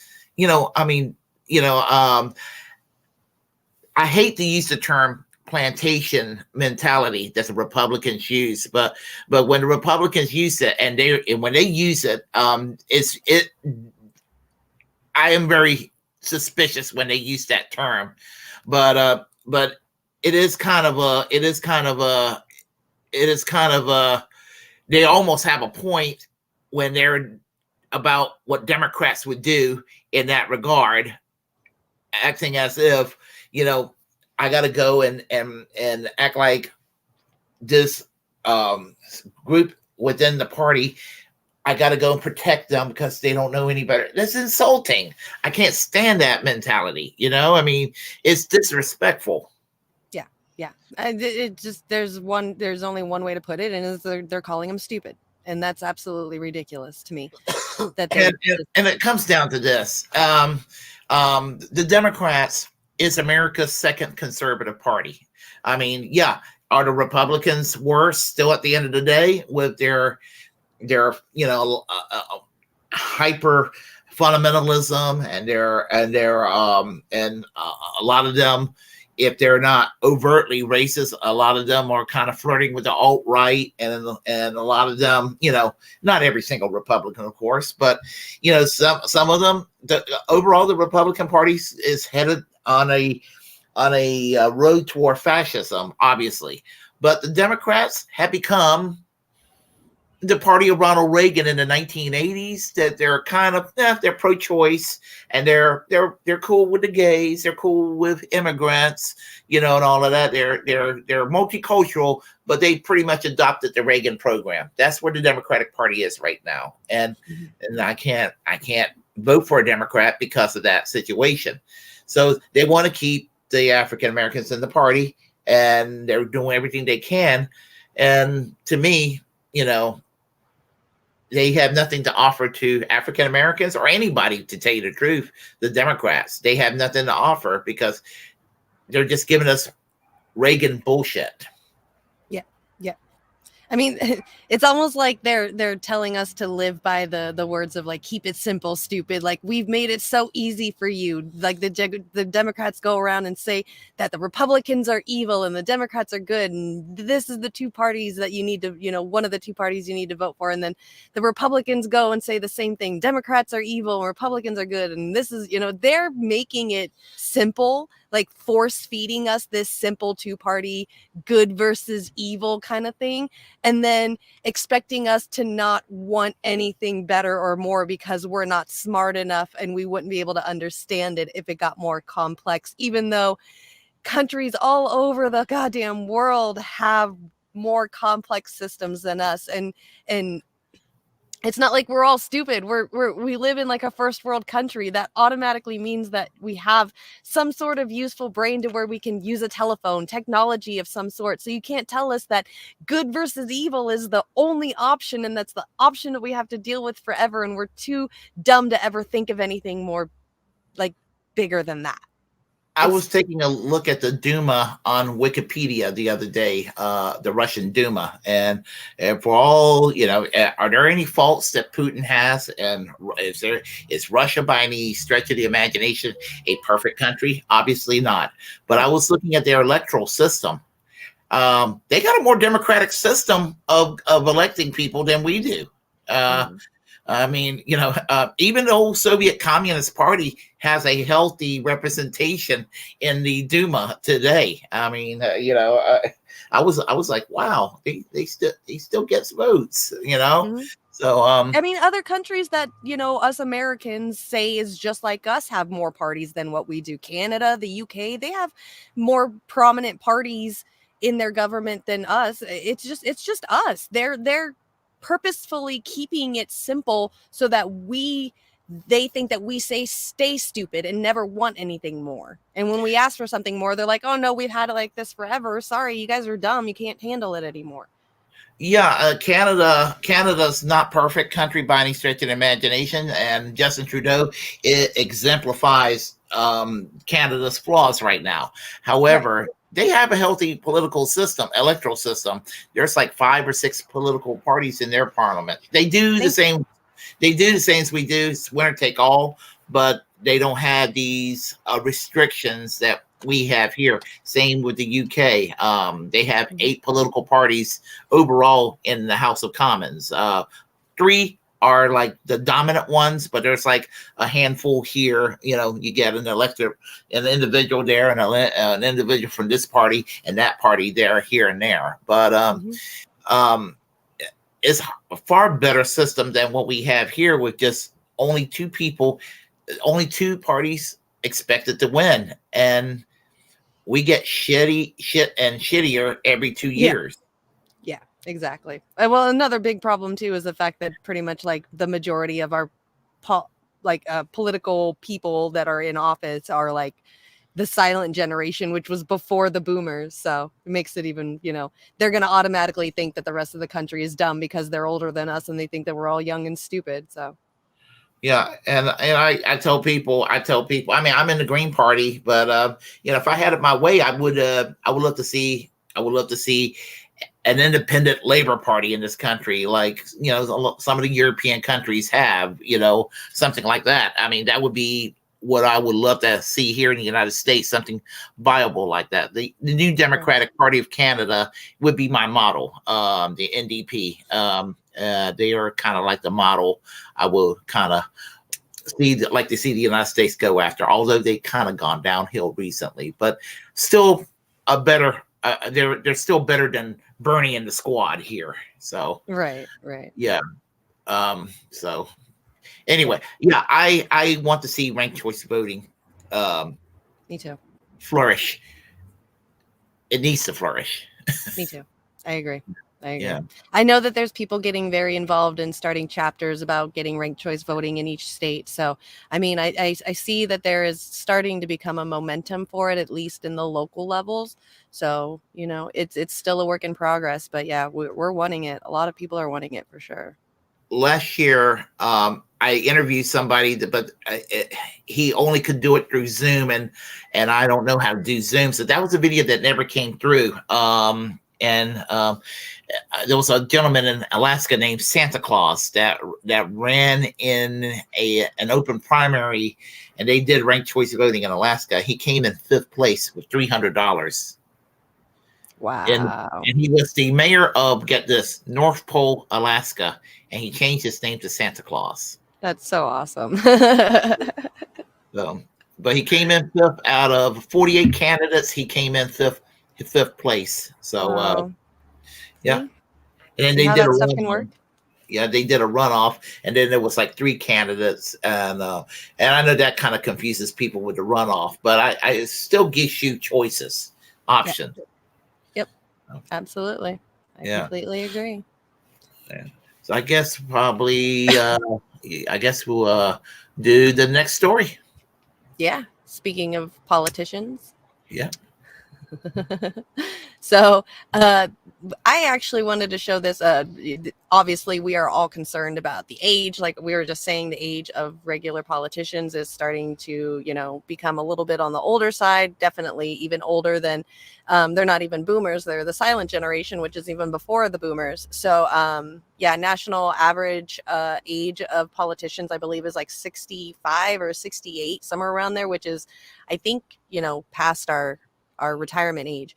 I hate to use the term plantation mentality that the Republicans use, but when the Republicans use it, when they use it, I am very suspicious when they use that term, but it is kind of they almost have a point when they're about what Democrats would do in that regard, acting as if, I got to go and act like this group within the party. I got to go and protect them because they don't know any better. That's insulting. I can't stand that mentality. I mean, it's disrespectful. Yeah. It just, there's only one way to put it, and they're calling them stupid. And that's absolutely ridiculous to me. And it comes down to this. The Democrats is America's second conservative party. I mean, yeah, are the Republicans worse still at the end of the day with their hyper fundamentalism and a lot of them, if they're not overtly racist, a lot of them are kind of flirting with the alt-right, and a lot of them, not every single Republican, of course, but some of them, overall the Republican Party is headed on a road toward fascism, obviously. But the Democrats have become the party of Ronald Reagan in the 1980s, that they're kind of they're pro-choice, and they're cool with the gays, they're cool with immigrants, and all of that. They're multicultural, but they pretty much adopted the Reagan program. That's where the Democratic Party is right now, and I can't vote for a Democrat because of that situation. So they want to keep the African Americans in the party, and they're doing everything they can. And to me, they have nothing to offer to African Americans or anybody, to tell you the truth. The Democrats, they have nothing to offer because they're just giving us Reagan bullshit. Yeah. I mean, it's almost like they're telling us to live by the words of like, keep it simple, stupid. Like, we've made it so easy for you. Like the Democrats go around and say that the Republicans are evil and the Democrats are good, and this is the two parties that you need to, one of the two parties you need to vote for. And then the Republicans go and say the same thing. Democrats are evil and Republicans are good. And this is, they're making it simple, like force feeding us this simple two-party good versus evil kind of thing, and then expecting us to not want anything better or more because we're not smart enough and we wouldn't be able to understand it if it got more complex, even though countries all over the goddamn world have more complex systems than us. And it's not like we're all stupid. We live in like a first world country. That automatically means that we have some sort of useful brain to where we can use a telephone, technology of some sort. So you can't tell us that good versus evil is the only option, and that's the option that we have to deal with forever. And we're too dumb to ever think of anything more like bigger than that. I was taking a look at the Duma on Wikipedia the other day, the Russian Duma, and for all, are there any faults that Putin has? And is Russia by any stretch of the imagination a perfect country? Obviously not. But I was looking at their electoral system. They got a more democratic system of electing people than we do. I mean, even the old Soviet Communist Party has a healthy representation in the Duma today. I mean, I was like, wow, he still gets votes, So, I mean, other countries that, us Americans say is just like us have more parties than what we do. Canada, the UK, they have more prominent parties in their government than us. It's just us. They're purposefully keeping it simple so that they think that we stay stupid and never want anything more. And when we ask for something more, they're like, oh no, we've had it like this forever. Sorry, you guys are dumb. You can't handle it anymore. Yeah, Canada's not perfect country by any stretch of the imagination, and Justin Trudeau exemplifies Canada's flaws right now. However, right. They have a healthy political system, electoral system. There's like 5 or 6 political parties in their parliament. They do the same. They do the same as we do. It's winner take all, but they don't have these restrictions that we have here. Same with the UK. They have 8 political parties overall in the House of Commons. 3 are like the dominant ones, but there's like a handful here. You get an individual there, and an individual from this party and that party there, here and there. But it's a far better system than what we have here, with just only 2 people, only 2 parties expected to win, and we get shit and shittier every 2 years. Yeah, exactly. Well, another big problem too is the fact that pretty much like the majority of our political people that are in office are like the silent generation, which was before the boomers. So it makes it even, they're going to automatically think that the rest of the country is dumb because they're older than us and they think that we're all young and stupid. So. Yeah, and I tell people, I mean, I'm in the Green Party, but if I had it my way, I would love to see an independent Labor Party in this country, like some of the European countries have, something like that. I mean, that would be what I would love to see here in the United States, something viable like that. The New Democratic Party of Canada would be my model. The NDP, they are kind of like the model I will kind of like to see the United States go after, although they kind of gone downhill recently, but still a better, they're still better than Bernie and the squad here. So, right. Yeah. So anyway, yeah, I want to see ranked choice voting. Me too. Flourish. It needs to flourish. Me too. I agree. Yeah. I know that there's people getting very involved in starting chapters about getting ranked choice voting in each state. So, I mean, I see that there is starting to become a momentum for it, at least in the local levels. So, it's still a work in progress, but yeah, we're wanting it. A lot of people are wanting it for sure. Last year, I interviewed somebody, but he only could do it through Zoom, and I don't know how to do Zoom. So that was a video that never came through. and there was a gentleman in Alaska named Santa Claus that ran in an open primary, and they did ranked choice voting in Alaska. He came in 5th place with $300. Wow. And he was the mayor of, get this, North Pole, Alaska, and he changed his name to Santa Claus. That's so awesome. But he came in 5th out of 48 candidates. He came in 5th place. So, yeah. And then they did a runoff. Yeah, they did a runoff, and then there was like 3 candidates, and I know that kind of confuses people with the runoff, but I still gives you choices, options. Yep. Absolutely. I completely agree. Yeah. So I guess probably I guess we'll do the next story. Yeah. Speaking of politicians. Yeah. So I actually wanted to show this. Obviously, we are all concerned about the age. Like we were just saying, the age of regular politicians is starting to, become a little bit on the older side, definitely even older than they're not even boomers. They're the silent generation, which is even before the boomers. So national average age of politicians, I believe, is like 65 or 68, somewhere around there, which is, I think, past our retirement age,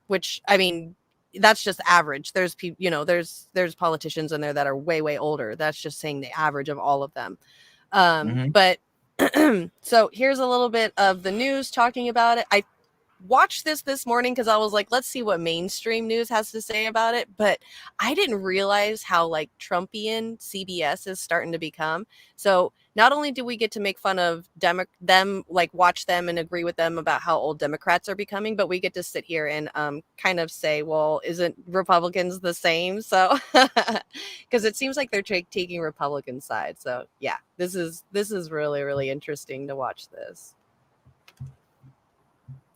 which, I mean, that's just average. There's people, there's politicians in there that are way, way older. That's just saying the average of all of them. But so here's a little bit of the news talking about it. I watched this morning because I was like, let's see what mainstream news has to say about it. But I didn't realize how like Trumpian CBS is starting to become. So not only do we get to make fun of them, like watch them and agree with them about how old Democrats are becoming, but we get to sit here and kind of say, well, isn't Republicans the same? So because it seems like they're taking Republican side. So yeah, this is really, really interesting to watch this.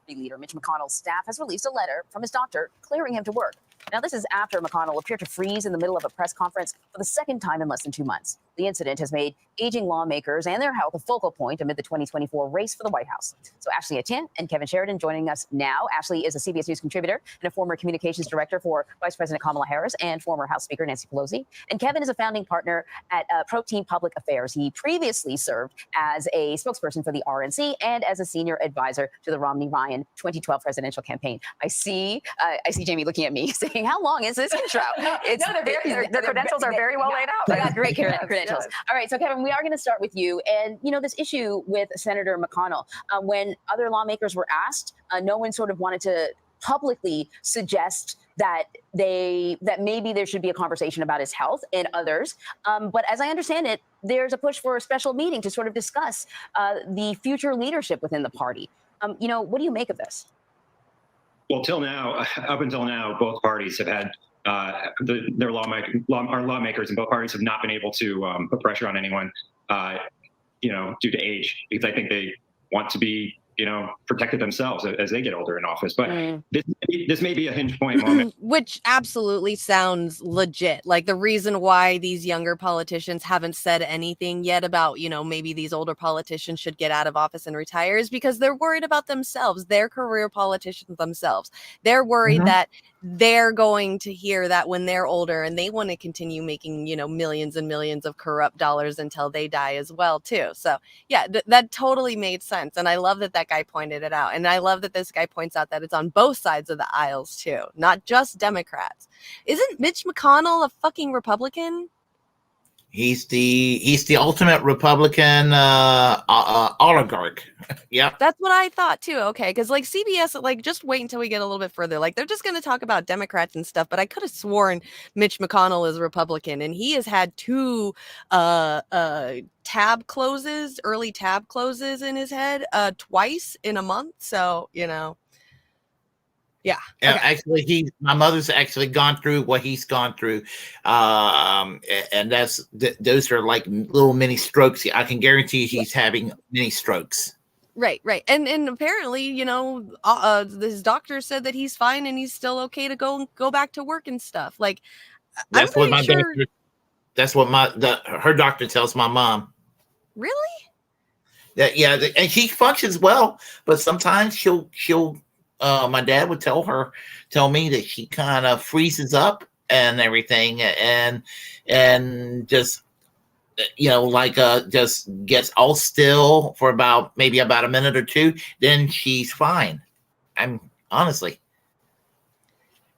Leader Mitch McConnell's staff has released a letter from his doctor clearing him to work. Now, this is after McConnell appeared to freeze in the middle of a press conference for the second time in less than 2 months. The incident has made aging lawmakers and their health a focal point amid the 2024 race for the White House. So Ashley Etienne and Kevin Sheridan joining us now. Ashley is a CBS News contributor and a former communications director for Vice President Kamala Harris and former House Speaker Nancy Pelosi. And Kevin is a founding partner at Protein Public Affairs. He previously served as a spokesperson for the RNC and as a senior advisor to the Romney-Ryan 2012 presidential campaign. I see Jamie looking at me saying, how long is this intro? Their credentials are very well laid out. They got great credentials. All right, so Kevin, we are going to start with you. And, this issue with Senator McConnell, when other lawmakers were asked, no one sort of wanted to publicly suggest that maybe there should be a conversation about his health, and others. But as I understand it, there's a push for a special meeting to sort of discuss the future leadership within the party. What do you make of this? Well, up until now, both parties have had our lawmakers in both parties have not been able to put pressure on anyone, due to age, because I think they want to be, protected themselves as they get older in office. But this may be a hinge point moment. Which absolutely sounds legit. Like the reason why these younger politicians haven't said anything yet about, maybe these older politicians should get out of office and retire is because they're worried about themselves, their career politicians themselves. They're worried that they're going to hear that when they're older and they want to continue making, millions and millions of corrupt dollars until they die as well, too. So, yeah, that totally made sense. And I love that guy pointed it out. And I love that this guy points out that it's on both sides of the aisles, too, not just Democrats. Isn't Mitch McConnell a fucking Republican? He's the ultimate Republican oligarch. Yeah, that's what I thought too. Okay, because like CBS, like just wait until we get a little bit further. Like they're just going to talk about Democrats and stuff. But I could have sworn Mitch McConnell is Republican, and he has had 2 early tab closes in his head twice in a month. So yeah. Okay. Actually, my mother's actually gone through what he's gone through, and those are like little mini strokes. I can guarantee he's having mini strokes. Right. And apparently, his doctor said that he's fine and he's still okay to go back to work and stuff. Like that's what my doctor. That's what her doctor tells my mom. Really? Yeah, and she functions well, but sometimes she'll my dad would tell me that she kind of freezes up and everything, and just just gets all still for maybe about a minute or two, then she's fine. I'm honestly.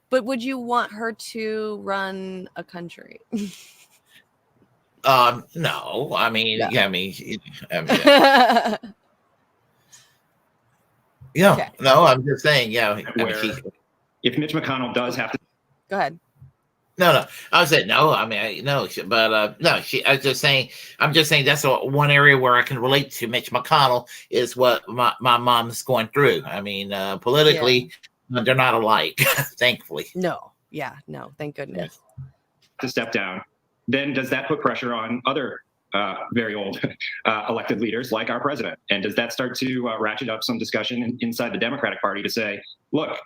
But would you want her to run a country? No. I mean, No. yeah, Okay. No, I'm just saying, if Mitch McConnell does have to. Go ahead. No. I was saying no. I mean, no, but no. I was just saying. I'm just saying that's one area where I can relate to Mitch McConnell is what my mom's going through. I mean, politically, they're not alike, thankfully. No. Yeah. No. Thank goodness. To step down, then does that put pressure on other very old elected leaders like our president? And does that start to ratchet up some discussion inside the Democratic Party to say, look,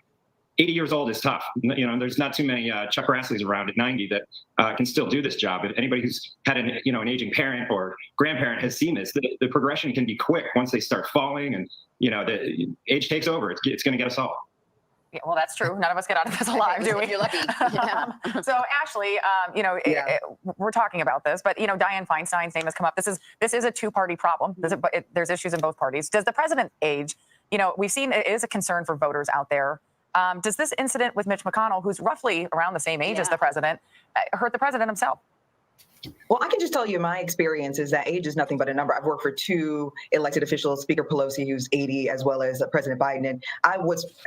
80 years old is tough. There's not too many Chuck Grassley's around at 90 that can still do this job. If anybody who's had an aging parent or grandparent has seen this, the progression can be quick once they start falling, and the age takes over. It's going to get us all. Yeah, well, that's true. None of us get out of this alive, do we? You're lucky. Yeah. So, Ashley, we're talking about this, but Dianne Feinstein's name has come up. This is a two-party problem. There's issues in both parties. Does the president age? We've seen it is a concern for voters out there. Does this incident with Mitch McConnell, who's roughly around the same age as the president, hurt the president himself? Well, I can just tell you my experience is that age is nothing but a number. I've worked for two elected officials, Speaker Pelosi, who's 80, as well as President Biden. And I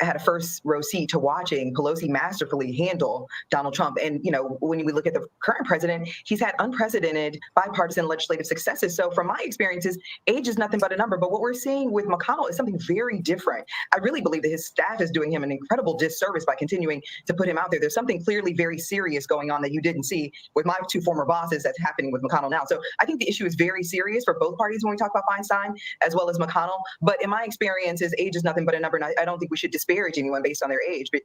had a first row seat to watching Pelosi masterfully handle Donald Trump. And, when we look at the current president, he's had unprecedented bipartisan legislative successes. So from my experiences, age is nothing but a number. But what we're seeing with McConnell is something very different. I really believe that his staff is doing him an incredible disservice by continuing to put him out there. There's something clearly very serious going on that you didn't see with my two former bosses that's happening with McConnell now. So I think the issue is very serious for both parties when we talk about Feinstein as well as McConnell. But in my experience, age is nothing but a number. And I don't think we should disparage anyone based on their age, but,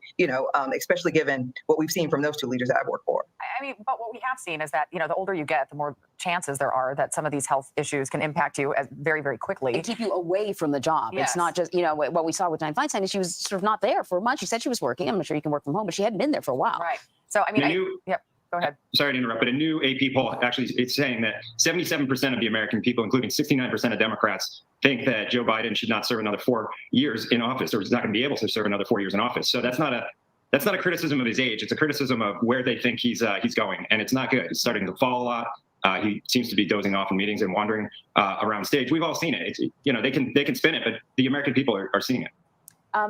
especially given what we've seen from those two leaders that I've worked for. I mean, but what we have seen is that, the older you get, the more chances there are that some of these health issues can impact you very, very quickly. And keep you away from the job. Yes. It's not just, what we saw with Dianne Feinstein is she was sort of not there for a month. She said she was working. I'm not sure you can work from home, but she hadn't been there for a while. Right. So, I mean, go ahead. Sorry to interrupt, but a new AP poll actually it's saying that 77% of the American people, including 69% of Democrats, think that Joe Biden should not serve another 4 years in office, or is not going to be able to serve another 4 years in office. So that's not a criticism of his age. It's a criticism of where they think he's going, and it's not good. It's starting to fall a lot. He seems to be dozing off in meetings and wandering around stage. We've all seen it. They can spin it, but the American people are seeing it.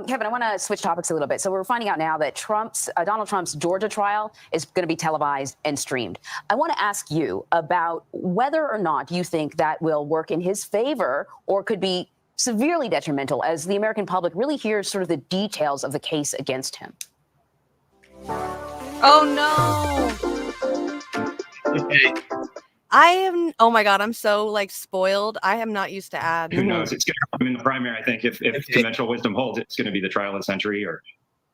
Kevin, I want to switch topics a little bit. So we're finding out now that Donald Trump's Georgia trial is going to be televised and streamed. I want to ask you about whether or not you think that will work in his favor or could be severely detrimental as the American public really hears sort of the details of the case against him. Oh, no. Oh my God, I'm so spoiled. I am not used to ads. Who knows? It's going to happen in the primary. I think if conventional wisdom holds, it's going to be the trial of the century or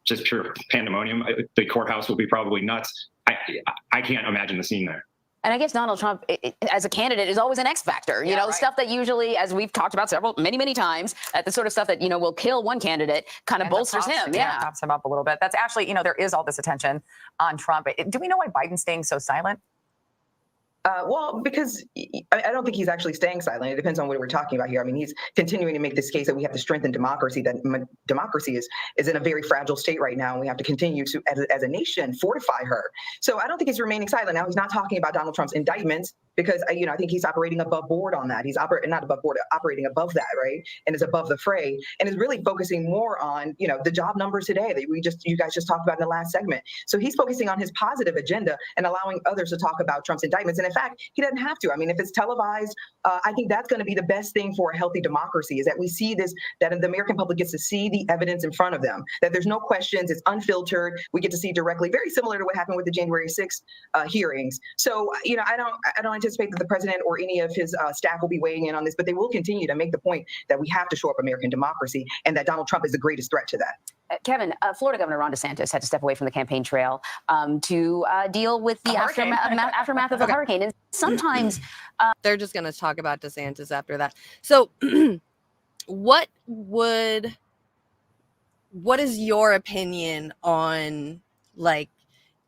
just pure pandemonium. The courthouse will be probably nuts. I can't imagine the scene there. And I guess Donald Trump, as a candidate, is always an X factor. Stuff that usually, as we've talked about many times, the sort of stuff that will kill one candidate kind of bolsters him. Props him up a little bit. That's actually, there is all this attention on Trump. Do we know why Biden's staying so silent? Well, because I don't think he's actually staying silent. It depends on what we're talking about here. I mean, he's continuing to make this case that we have to strengthen democracy, that democracy is in a very fragile state right now, and we have to continue to, as a nation, fortify her. So I don't think he's remaining silent. Now, he's not talking about Donald Trump's indictments because, I think he's operating above board on that. He's not above board, operating above that, right? And is above the fray and is really focusing more on, the job numbers today that you guys just talked about in the last segment. So he's focusing on his positive agenda and allowing others to talk about Trump's indictments. And in fact, he doesn't have to. I mean, if it's televised, I think that's going to be the best thing for a healthy democracy is that we see this, that the American public gets to see the evidence in front of them, that there's no questions, it's unfiltered. We get to see directly, very similar to what happened with the January 6th hearings. So, I don't anticipate that the president or any of his staff will be weighing in on this, but they will continue to make the point that we have to shore up American democracy and that Donald Trump is the greatest threat to that. Kevin, Florida Governor Ron DeSantis had to step away from the campaign trail to deal with the aftermath of the hurricane. And sometimes they're just going to talk about DeSantis after that. So what would what is your opinion on like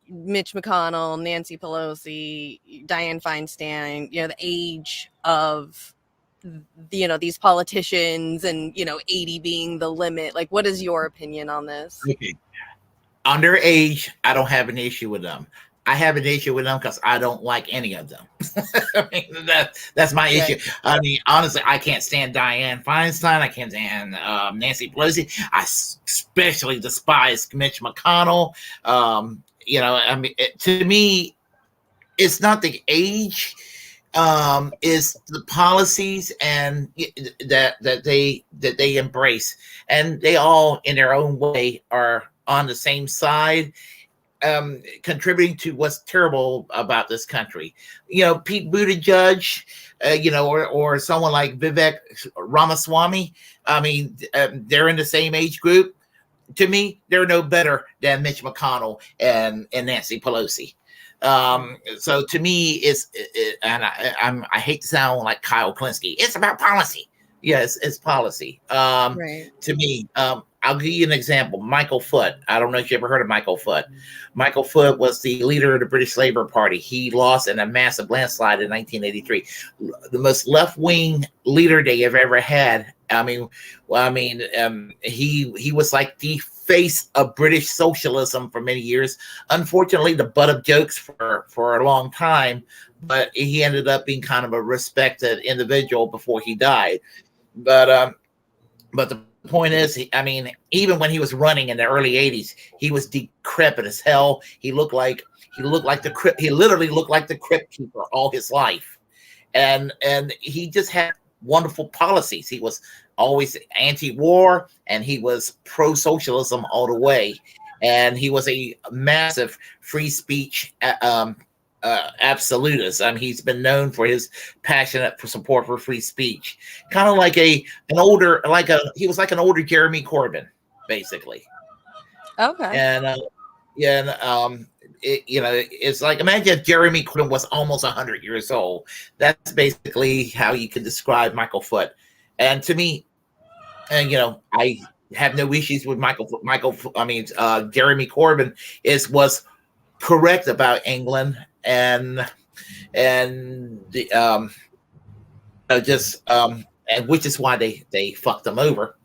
Mitch McConnell, Nancy Pelosi, Dianne Feinstein, the age of, these politicians and, 80 being the limit? Like, what is your opinion on this? Okay. Underage, I don't have an issue with them. I have an issue with them because I don't like any of them. I mean, that's my issue. I mean, honestly, I can't stand Dianne Feinstein. I can't stand Nancy Pelosi. I especially despise Mitch McConnell. I mean, to me, it's not the age, it's the policies and that they embrace, and they all, in their own way, are on the same side, contributing to what's terrible about this country. Pete Buttigieg, or someone like Vivek Ramaswamy. I mean, they're in the same age group. To me, they're no better than Mitch McConnell and Nancy Pelosi. So to me, I hate to sound like Kyle Klinsky. It's about policy. Yes, it's policy. Right. To me, I'll give you an example. Michael Foot. I don't know if you ever heard of Michael Foot. Michael Foot was the leader of the British Labour Party. He lost in a massive landslide in 1983. The most left-wing leader they have ever had. He was like the face of British socialism for many years. Unfortunately, the butt of jokes for a long time, but he ended up being kind of a respected individual before he died. But the point is, even when he was running in the early 80s, he was decrepit as hell. He literally looked like the crypt keeper all his life. And he just had wonderful policies. He was always anti-war, and he was pro-socialism all the way. And he was a massive free speech absolutist. He's been known for his passionate support for free speech, kind of like he was like an older Jeremy Corbyn, basically. Okay. And it's like, imagine if Jeremy Corbyn was almost 100 years old. That's basically how you could describe Michael Foot. And to me, I have no issues with Jeremy Corbyn was correct about England and which is why they fucked them over.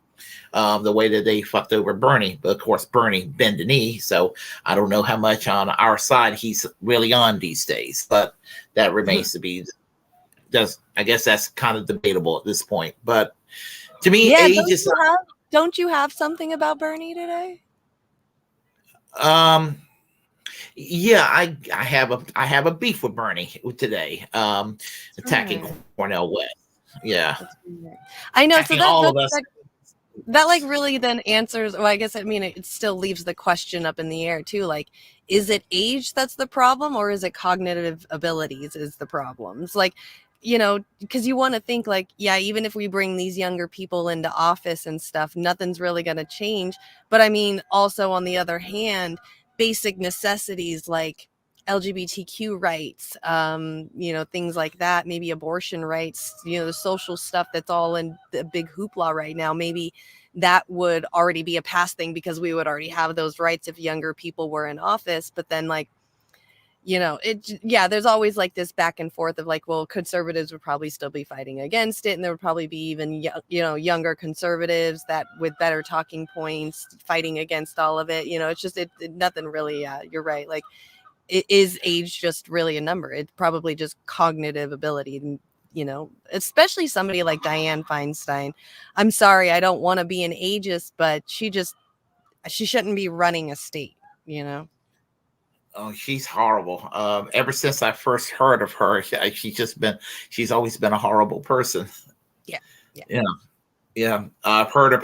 The way that they fucked over Bernie. But of course, Bernie bent the knee, so I don't know how much on our side he's really on these days. But that remains to be. I guess that's kind of debatable at this point. But to me, age is. Don't you have something about Bernie today? Yeah, I have a beef with Bernie today. Attacking Cornel West. Yeah, I know. Attacking all of us. That like really then answers, well, I guess, it still leaves the question up in the air too. Like, is it age that's the problem, or is it cognitive abilities is the problems? Like, because you want to think like, yeah, even if we bring these younger people into office and stuff, nothing's really going to change. But also on the other hand, basic necessities like LGBTQ rights, things like that, maybe abortion rights, the social stuff that's all in the big hoopla right now. Maybe that would already be a past thing because we would already have those rights if younger people were in office. But then there's always like this back and forth of like, well, conservatives would probably still be fighting against it. And there would probably be even, younger conservatives that with better talking points fighting against all of it. It's just, nothing really, you're right. Like, is age just really a number? It's probably just cognitive ability, especially somebody like Dianne Feinstein. I'm sorry, I don't want to be an ageist, but she shouldn't be running a state, Oh, she's horrible. Ever since I first heard of her, she's always been a horrible person. Yeah. I've heard of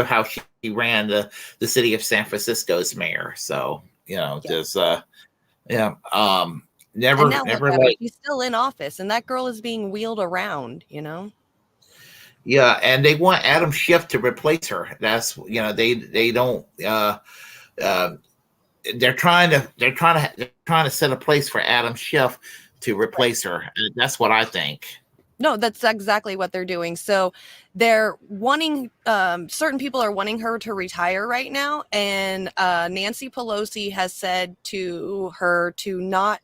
how she ran the city of San Francisco's mayor. So, never like, she's still in office, and that girl is being wheeled around, Yeah, and they want Adam Schiff to replace her. That's they don't. They're trying to set a place for Adam Schiff to replace her. That's what I think. No, that's exactly what they're doing. So they're wanting, certain people are wanting her to retire right now. And Nancy Pelosi has said to her to not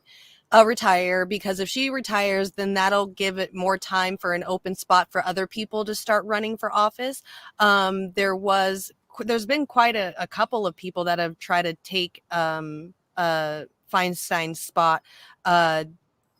retire, because if she retires, then that'll give it more time for an open spot for other people to start running for office. There's been quite a couple of people that have tried to take Feinstein's spot,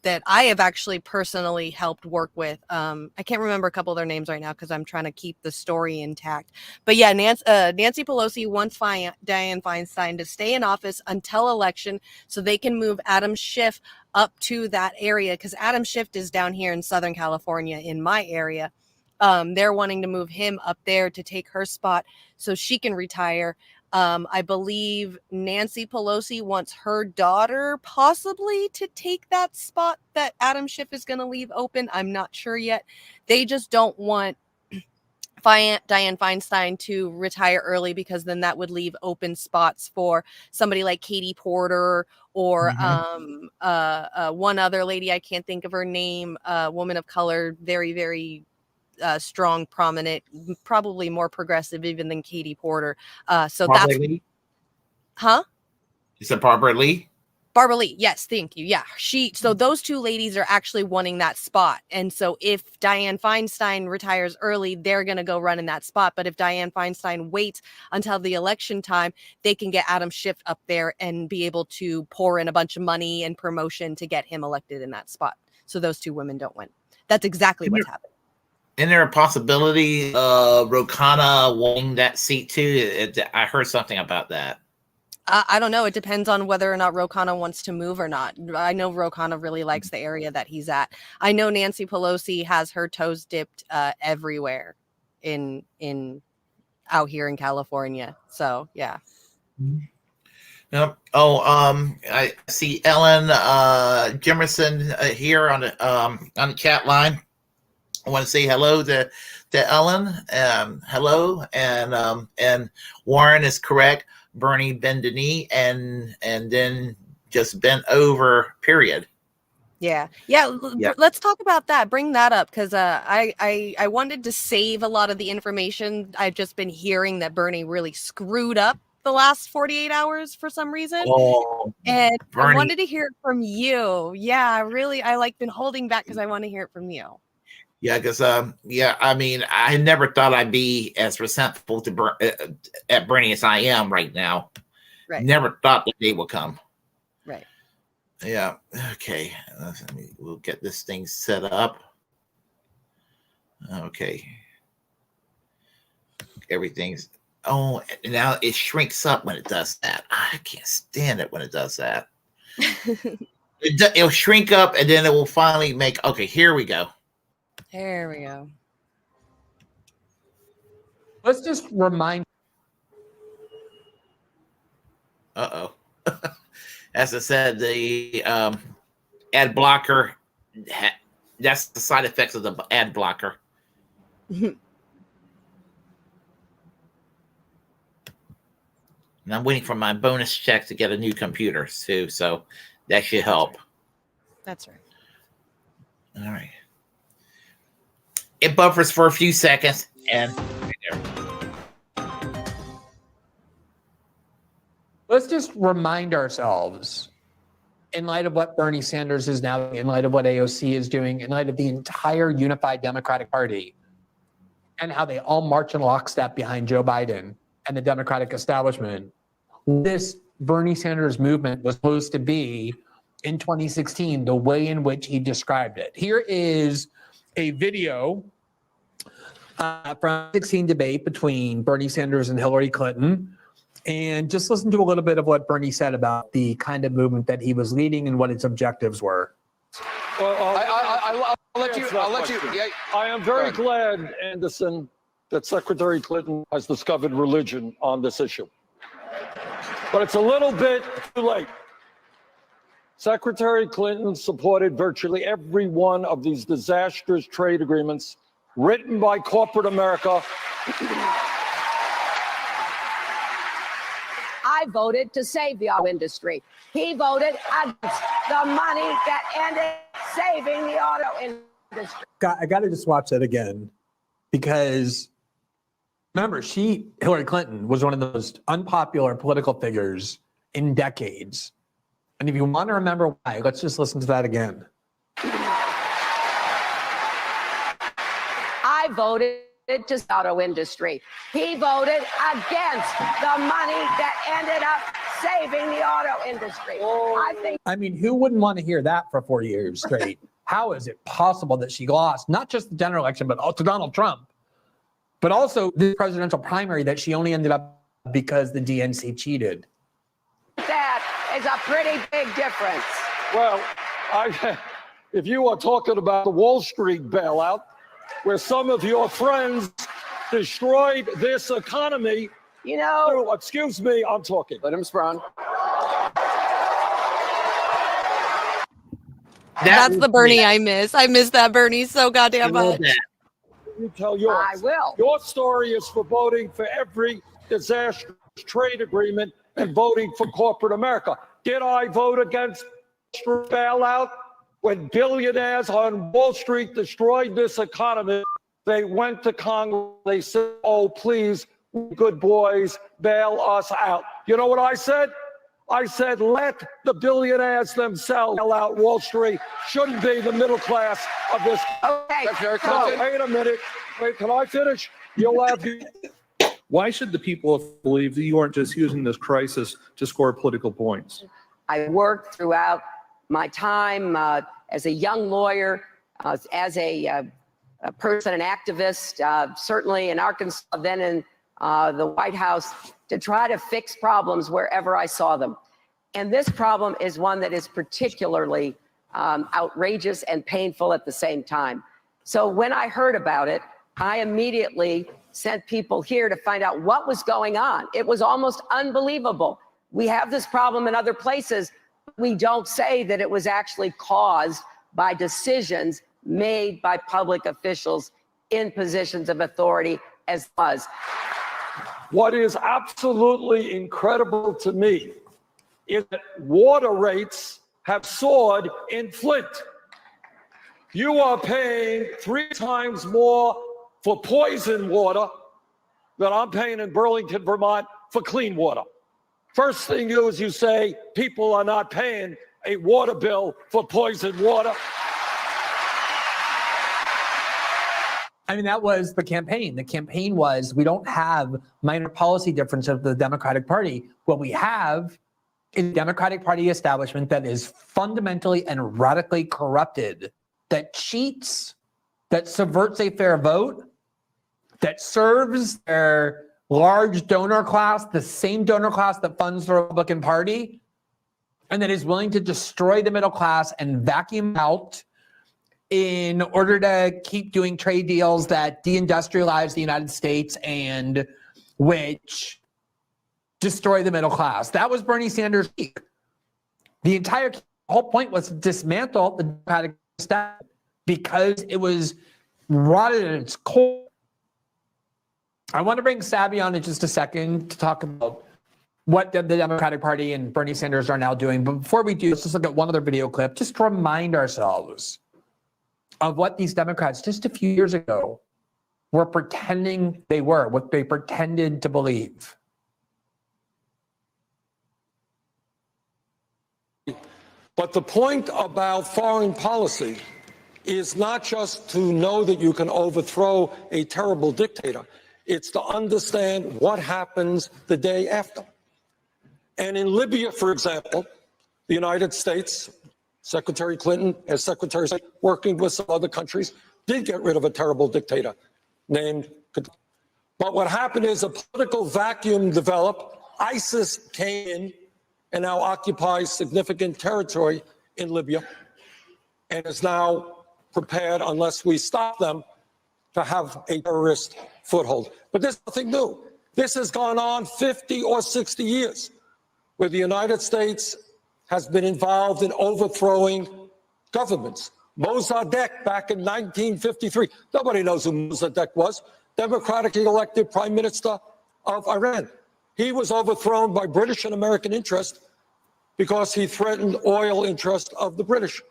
that I have actually personally helped work with. I can't remember a couple of their names right now because I'm trying to keep the story intact. But yeah, Nancy Pelosi wants Dianne Feinstein to stay in office until election so they can move Adam Schiff up to that area, because Adam Schiff is down here in Southern California in my area. They're wanting to move him up there to take her spot so she can retire. I believe Nancy Pelosi wants her daughter possibly to take that spot that Adam Schiff is going to leave open. I'm not sure yet. They just don't want Dianne Feinstein to retire early, because then that would leave open spots for somebody like Katie Porter or one other lady. I can't think of her name, woman of color, very, very strong, prominent, probably more progressive even than Katie Porter. So Barbara that's Lee? Huh? Is it Barbara Lee? Barbara Lee, yes, thank you. Yeah, so those two ladies are actually wanting that spot. And so if Dianne Feinstein retires early, they're going to go run in that spot. But if Dianne Feinstein waits until the election time, they can get Adam Schiff up there and be able to pour in a bunch of money and promotion to get him elected in that spot. So those two women don't win. That's exactly what's happening. Isn't there a possibility of Rokana winning that seat too? I heard something about that. I don't know. It depends on whether or not Rokana wants to move or not. I know Rokana really likes the area that he's at. I know Nancy Pelosi has her toes dipped everywhere in out here in California. So yeah. Yep. Oh, I see Ellen Jimerson here on the chat line. I want to say hello to Ellen. Hello, and Warren is correct. Bernie Bendini, and then just bent over. Period. Yeah. Let's talk about that. Bring that up, because I wanted to save a lot of the information. I've just been hearing that Bernie really screwed up the last 48 hours for some reason. And Bernie. I wanted to hear it from you. Yeah, I like been holding back because I want to hear it from you. Yeah, because I mean, I never thought I'd be as resentful to at Bernie as I am right now. Right. Never thought the day would come. Right. Yeah. Okay. We'll get this thing set up. Okay. Everything's. Oh, now it shrinks up when it does that. I can't stand it when it does that. It'll shrink up, and then it will finally make. Okay, here we go. There we go. Let's just remind. Uh-oh. As I said, the ad blocker, that's the side effects of the ad blocker. And I'm waiting for my bonus check to get a new computer too, so that should help. That's right. All right. It buffers for a few seconds, and right there. Let's just remind ourselves, in light of what Bernie Sanders is now, in light of what AOC is doing, in light of the entire unified Democratic Party, and how they all march in lockstep behind Joe Biden and the Democratic establishment, this Bernie Sanders movement was supposed to be, in 2016, the way in which he described it. Here is a video from the 2016 debate between Bernie Sanders and Hillary Clinton. And just listen to a little bit of what Bernie said about the kind of movement that he was leading and what its objectives were. Well, I'll let you. Yeah. I am very glad, Anderson, that Secretary Clinton has discovered religion on this issue. But it's a little bit too late. Secretary Clinton supported virtually every one of these disastrous trade agreements written by corporate America. I voted to save the auto industry. He voted against the money that ended saving the auto industry. I got to just watch that again because remember, Hillary Clinton was one of the most unpopular political figures in decades. And if you want to remember why, let's just listen to that again. I voted to auto industry. He voted against the money that ended up saving the auto industry. I mean, who wouldn't want to hear that for 4 years straight? How is it possible that she lost not just the general election, but also Donald Trump, but also the presidential primary that she only ended up because the DNC cheated? That is a pretty big difference. Well, if you are talking about the Wall Street bailout, where some of your friends destroyed this economy, you know. Excuse me, I'm talking. Let him spawn. That's the Bernie I miss. I miss that Bernie so goddamn much. You tell yours. I will. Your story is for voting for every disastrous trade agreement and voting for corporate America. Did I vote against bailout? When billionaires on Wall Street destroyed this economy, they went to Congress. They said, oh, please, good boys, bail us out. You know what I said? I said, let the billionaires themselves bail out Wall Street. Shouldn't be the middle class of this. Okay. Wait a minute. Wait, can I finish? You'll have you. Why should the people believe that you aren't just using this crisis to score political points? I worked throughout my time as a young lawyer, as a person, an activist, certainly in Arkansas, then in the White House, to try to fix problems wherever I saw them. And this problem is one that is particularly outrageous and painful at the same time. So when I heard about it, I immediately sent people here to find out what was going on. It was almost unbelievable. We have this problem in other places. We don't say that it was actually caused by decisions made by public officials in positions of authority as was. What is absolutely incredible to me is that water rates have soared in Flint. You are paying 3 times more for poison water than I'm paying in Burlington, Vermont for clean water. First thing is you say people are not paying a water bill for poisoned water. I mean, that was the campaign. The campaign was, we don't have minor policy difference of the Democratic Party. What we have is a Democratic Party establishment that is fundamentally and radically corrupted, that cheats, that subverts a fair vote, that serves their large donor class, the same donor class that funds the Republican Party, and that is willing to destroy the middle class and vacuum out in order to keep doing trade deals that deindustrialize the United States and which destroy the middle class. That was Bernie Sanders' peak. The whole point was to dismantle the Democratic establishment because it was rotted at its core. I want to bring Sabby on in just a second to talk about what the Democratic Party and Bernie Sanders are now doing. But before we do, let's just look at one other video clip just to remind ourselves of what these Democrats just a few years ago were pretending they were, what they pretended to believe. But the point about foreign policy is not just to know that you can overthrow a terrible dictator. It's to understand what happens the day after. And in Libya, for example, the United States, Secretary Clinton, as Secretary of State, working with some other countries, did get rid of a terrible dictator named Gaddafi. But what happened is a political vacuum developed. ISIS came in and now occupies significant territory in Libya and is now prepared, unless we stop them, to have a terrorist foothold. But there's nothing new. This has gone on 50 or 60 years, where the United States has been involved in overthrowing governments. Mossadegh back in 1953. Nobody knows who Mossadegh was. Democratically elected Prime Minister of Iran. He was overthrown by British and American interest because he threatened oil interest of the British.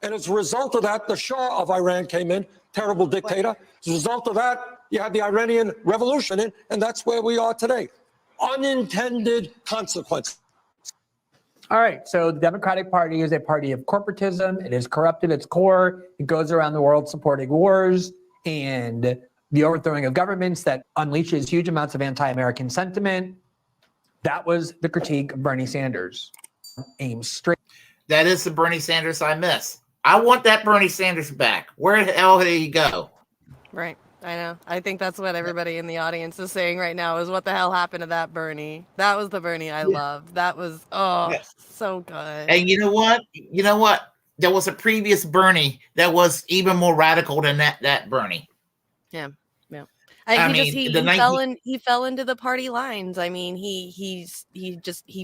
And as a result of that, the Shah of Iran came in, terrible dictator. As a result of that, you had the Iranian Revolution in, and that's where we are today. Unintended consequences. All right, so the Democratic Party is a party of corporatism. It is corrupt at its core. It goes around the world supporting wars and the overthrowing of governments that unleashes huge amounts of anti-American sentiment. That was the critique of Bernie Sanders. Aim straight. That is the Bernie Sanders I miss. I want that Bernie Sanders back. Where the hell did he go? Right. I know. I think that's what everybody in the audience is saying right now is what the hell happened to that Bernie? That was the Bernie I loved. That was, so good. And you know what? You know what? There was a previous Bernie that was even more radical than that Bernie. Yeah. Yeah. He fell into the party lines. I mean, he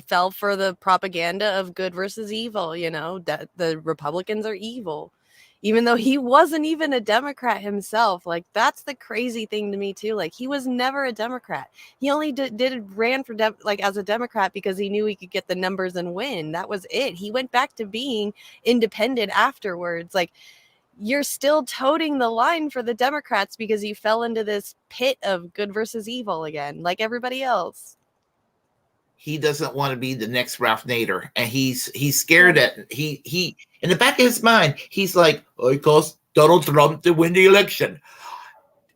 fell for the propaganda of good versus evil, that the Republicans are evil. Even though he wasn't even a Democrat himself. Like, that's the crazy thing to me too. Like, he was never a Democrat. He only ran for as a Democrat because he knew he could get the numbers and win. That was it. He went back to being independent afterwards. Like, you're still toting the line for the Democrats because you fell into this pit of good versus evil again, like everybody else. He doesn't want to be the next Ralph Nader, and he's scared that he in the back of his mind he's like, I caused Donald Trump to win the election.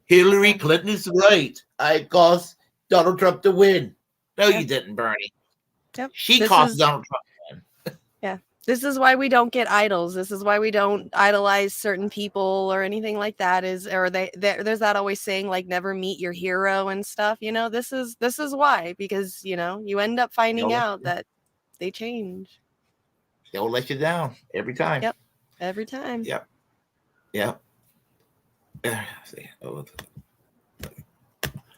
Hillary Clinton is right. I caused Donald Trump to win. No, you didn't, Bernie. Yep. She caused Donald Trump to win. Yeah. This is why we don't get idols. This is why we don't idolize certain people or anything like that. There's that always saying like never meet your hero and stuff. This is why, because you end up finding out that they change. They'll let you down every time. Yep. Every time. Yep. Yep.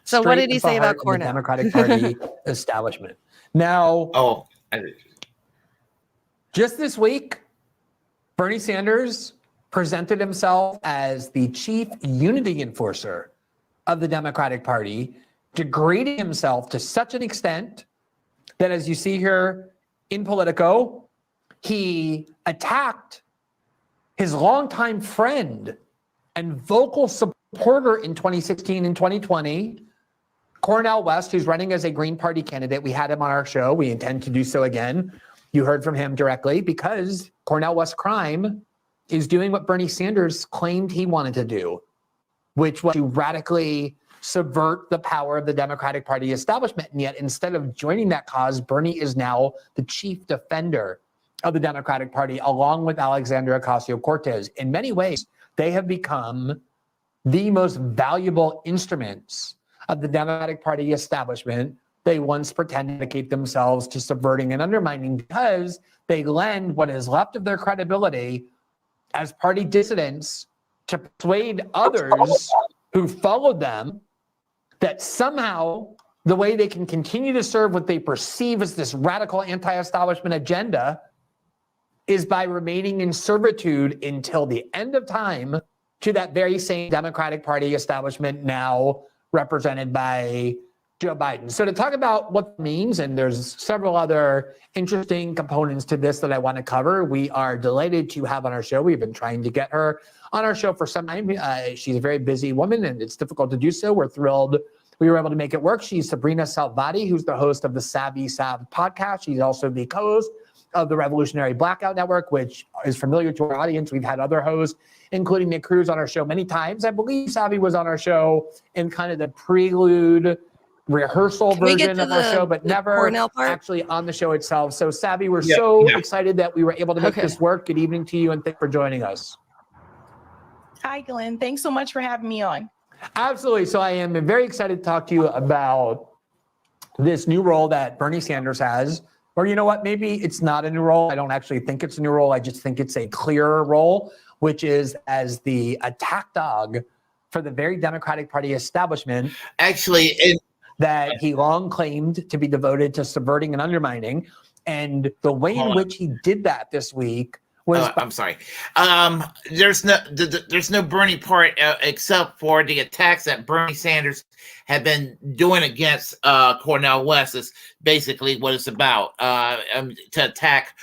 So what did he say about Cornell? The Democratic Party establishment. Now, just this week, Bernie Sanders presented himself as the chief unity enforcer of the Democratic Party, degrading himself to such an extent that, as you see here in Politico, he attacked his longtime friend and vocal supporter in 2016 and 2020, Cornel West, who's running as a Green Party candidate. We had him on our show. We intend to do so again. You heard from him directly because Cornel West crime is doing what Bernie Sanders claimed he wanted to do, which was to radically subvert the power of the Democratic Party establishment. And yet, instead of joining that cause, Bernie is now the chief defender of the Democratic Party, along with Alexandria Ocasio-Cortez. In many ways, they have become the most valuable instruments of the Democratic Party establishment. They once pretended to keep themselves to subverting and undermining because they lend what is left of their credibility as party dissidents to persuade others who followed them that somehow the way they can continue to serve what they perceive as this radical anti-establishment agenda is by remaining in servitude until the end of time to that very same Democratic Party establishment now represented by Joe Biden. So to talk about what it means, and there's several other interesting components to this that I want to cover, we are delighted to have on our show. We've been trying to get her on our show for some time. She's a very busy woman, and it's difficult to do so. We're thrilled we were able to make it work. She's Sabrina Salvati, who's the host of the Savvy Sav podcast. She's also the co-host of the Revolutionary Blackout Network, which is familiar to our audience. We've had other hosts, including Nick Cruz, on our show many times. I believe Savvy was on our show in kind of the prelude rehearsal version of our show, but never actually on the show itself. So Savvy, we're so excited that we were able to make this work. Good evening to you, and thanks for joining us. Hi, Glenn. Thanks so much for having me on. Absolutely. So I am very excited to talk to you about this new role that Bernie Sanders has. Or you know what, maybe it's not a new role. I don't actually think it's a new role. I just think it's a clearer role, which is as the attack dog for the very Democratic Party establishment. Actually, that he long claimed to be devoted to subverting and undermining. And the way in which he did that this week was... I'm sorry. There's no Bernie part except for the attacks that Bernie Sanders had been doing against Cornel West is basically what it's about. To attack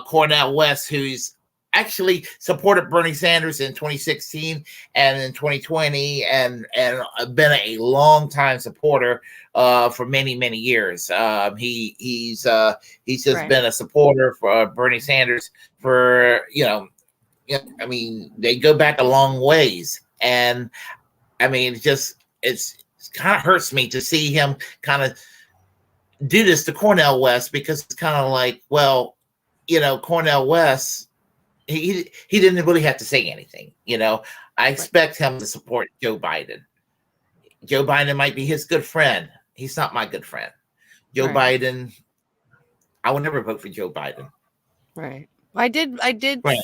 Cornel West, who's actually supported Bernie Sanders in 2016 and in 2020, and been a long time supporter for many years. He's just been a supporter for Bernie Sanders for I mean, they go back a long ways, and I mean, it's kind of hurts me to see him kind of do this to Cornel West, because it's kind of like, well, Cornel West, he didn't really have to say anything. I expect him to support Joe Biden. Joe Biden might be his good friend. He's not my good friend. Joe Biden, I would never vote for Joe Biden. Right. I did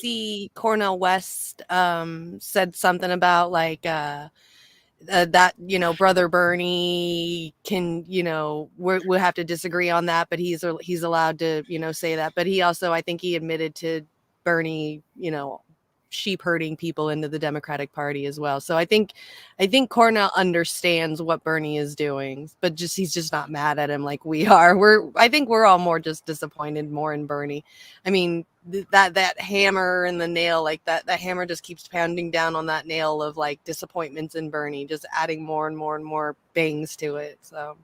see Cornel West said something about like that Brother Bernie can we'll have to disagree on that, but he's allowed to say that. But he also, I think he admitted to Bernie sheep herding people into the Democratic Party as well. So I think Cornel understands what Bernie is doing, but he's just not mad at him like we are. I think we're all more just disappointed more in Bernie. I mean, that hammer and the nail, like that hammer just keeps pounding down on that nail of like disappointments in Bernie, just adding more and more and more bangs to it. So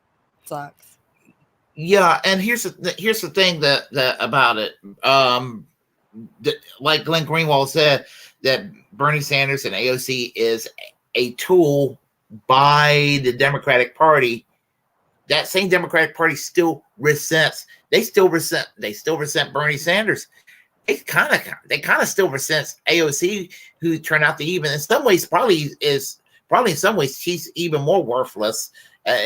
it sucks. Yeah, and here's the thing that about it. Like Glenn Greenwald said, that Bernie Sanders and AOC is a tool by the Democratic Party. That same Democratic Party still resents Bernie Sanders. They kind of still resents AOC, who turned out to even in some ways probably in some ways she's even more worthless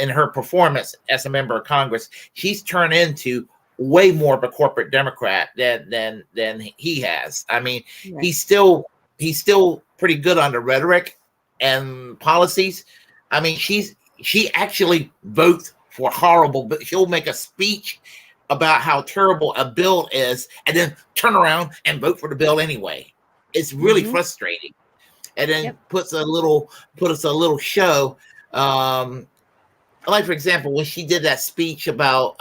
in her performance as a member of Congress. She's turned into way more of a corporate Democrat than he has. I mean, he's still pretty good on the rhetoric and policies. I mean, she actually votes for horrible, but she'll make a speech about how terrible a bill is and then turn around and vote for the bill anyway. It's really frustrating. And then puts us a little show. Like, for example, when she did that speech about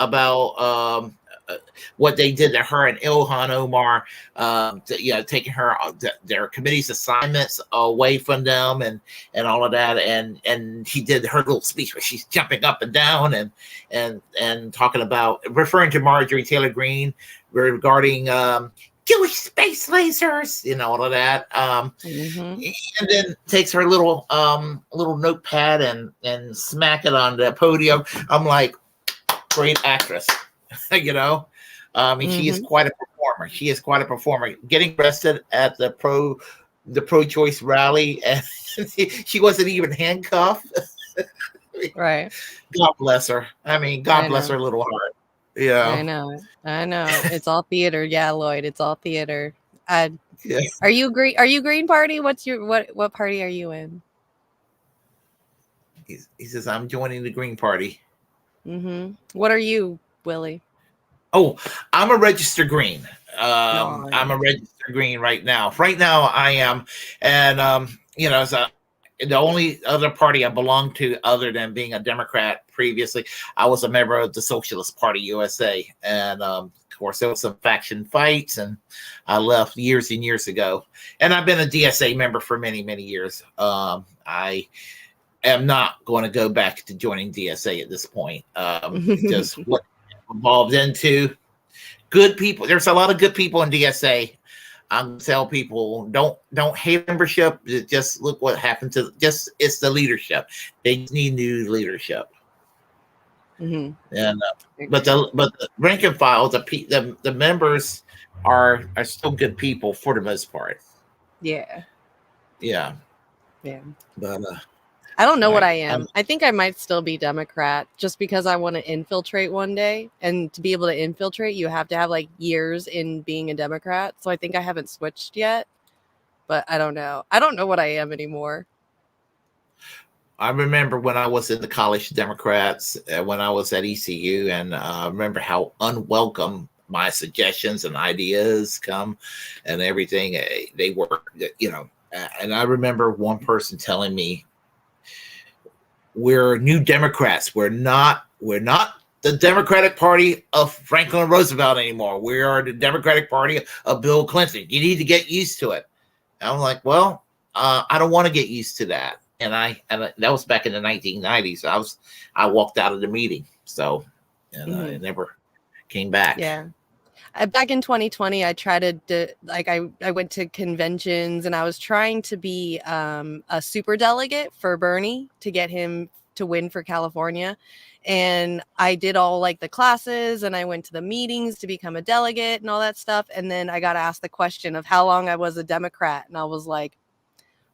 what they did to her and Ilhan Omar, taking their committee's assignments away from them and all of that, and she did her little speech where she's jumping up and down and talking about, referring to Marjorie Taylor Greene regarding Jewish space lasers, all of that. And then takes her little notepad and smack it on the podium. I'm like, great actress. She is quite a performer. She is quite a performer. Getting arrested at the pro-choice rally, and she wasn't even handcuffed. Right. God bless her. I mean, God bless her little heart. Yeah. I know. It's all theater. Yeah, Lloyd. It's all theater. Yes. Are you Green? Are you Green Party? What party are you in? He says, I'm joining the Green Party. What are you, Willie? Oh, I'm a registered Green. I'm a registered Green right now. Right now, I am, and the only other party I belong to, other than being a Democrat previously, I was a member of the Socialist Party USA, and of course there was some faction fights, and I left years and years ago. And I've been a DSA member for many years. I am not going to go back to joining DSA at this point. Just what involved into good people. There's a lot of good people in DSA. I'm tell people don't hate membership. Just look what happened to it's the leadership. They need new leadership. And but the rank and file, the members are still good people for the most part. Yeah. But I don't know what I am. I think I might still be Democrat just because I want to infiltrate one day. And to be able to infiltrate, you have to have like years in being a Democrat. So I think I haven't switched yet. But I don't know. I don't know what I am anymore. I remember when I was in the College Democrats, when I was at ECU, and I remember how unwelcome my suggestions and ideas come and everything. They were, and I remember one person telling me, we're new Democrats. We're not the Democratic Party of Franklin Roosevelt anymore. We are the Democratic Party of Bill Clinton. You need to get used to it. And I'm like, well, I don't want to get used to that. And that was back in the 1990s. I walked out of the meeting. So I never came back. Yeah. Back in 2020, I tried to I went to conventions and I was trying to be a super delegate for Bernie to get him to win for California. And I did all like the classes and I went to the meetings to become a delegate and all that stuff. And then I got asked the question of how long I was a Democrat. And I was like,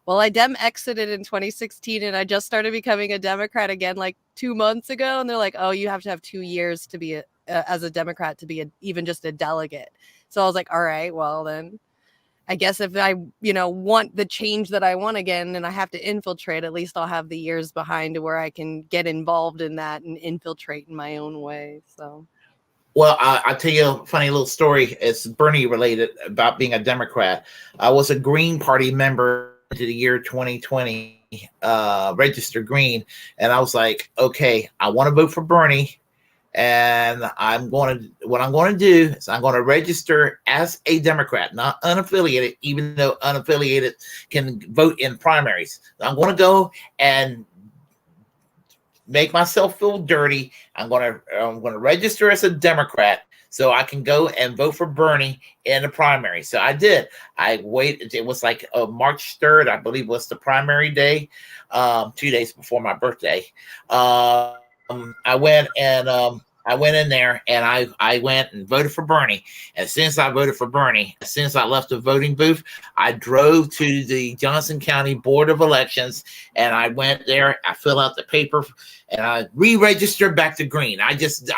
well, I exited in 2016 and I just started becoming a Democrat again like 2 months ago. And they're like, oh, you have to have 2 years to be as a Democrat to be even just a delegate. So I was like, all right, well then I guess if I, want the change that I want again and I have to infiltrate, at least I'll have the years behind to where I can get involved in that and infiltrate in my own way. So. Well, I'll tell you a funny little story. It's Bernie related about being a Democrat. I was a Green Party member to the year 2020, registered Green. And I was like, okay, I want to vote for Bernie. And what I'm going to do is I'm going to register as a Democrat, not unaffiliated, even though unaffiliated can vote in primaries. I'm going to go and make myself feel dirty. I'm going to register as a Democrat so I can go and vote for Bernie in the primary. So I did. I waited. It was like March 3rd, I believe was the primary day, 2 days before my birthday. I went in there and I went and voted for Bernie. As soon as I voted for Bernie, as soon as I left the voting booth, I drove to the Johnson County Board of Elections and I went there. I filled out the paper and I re-registered back to Green. I just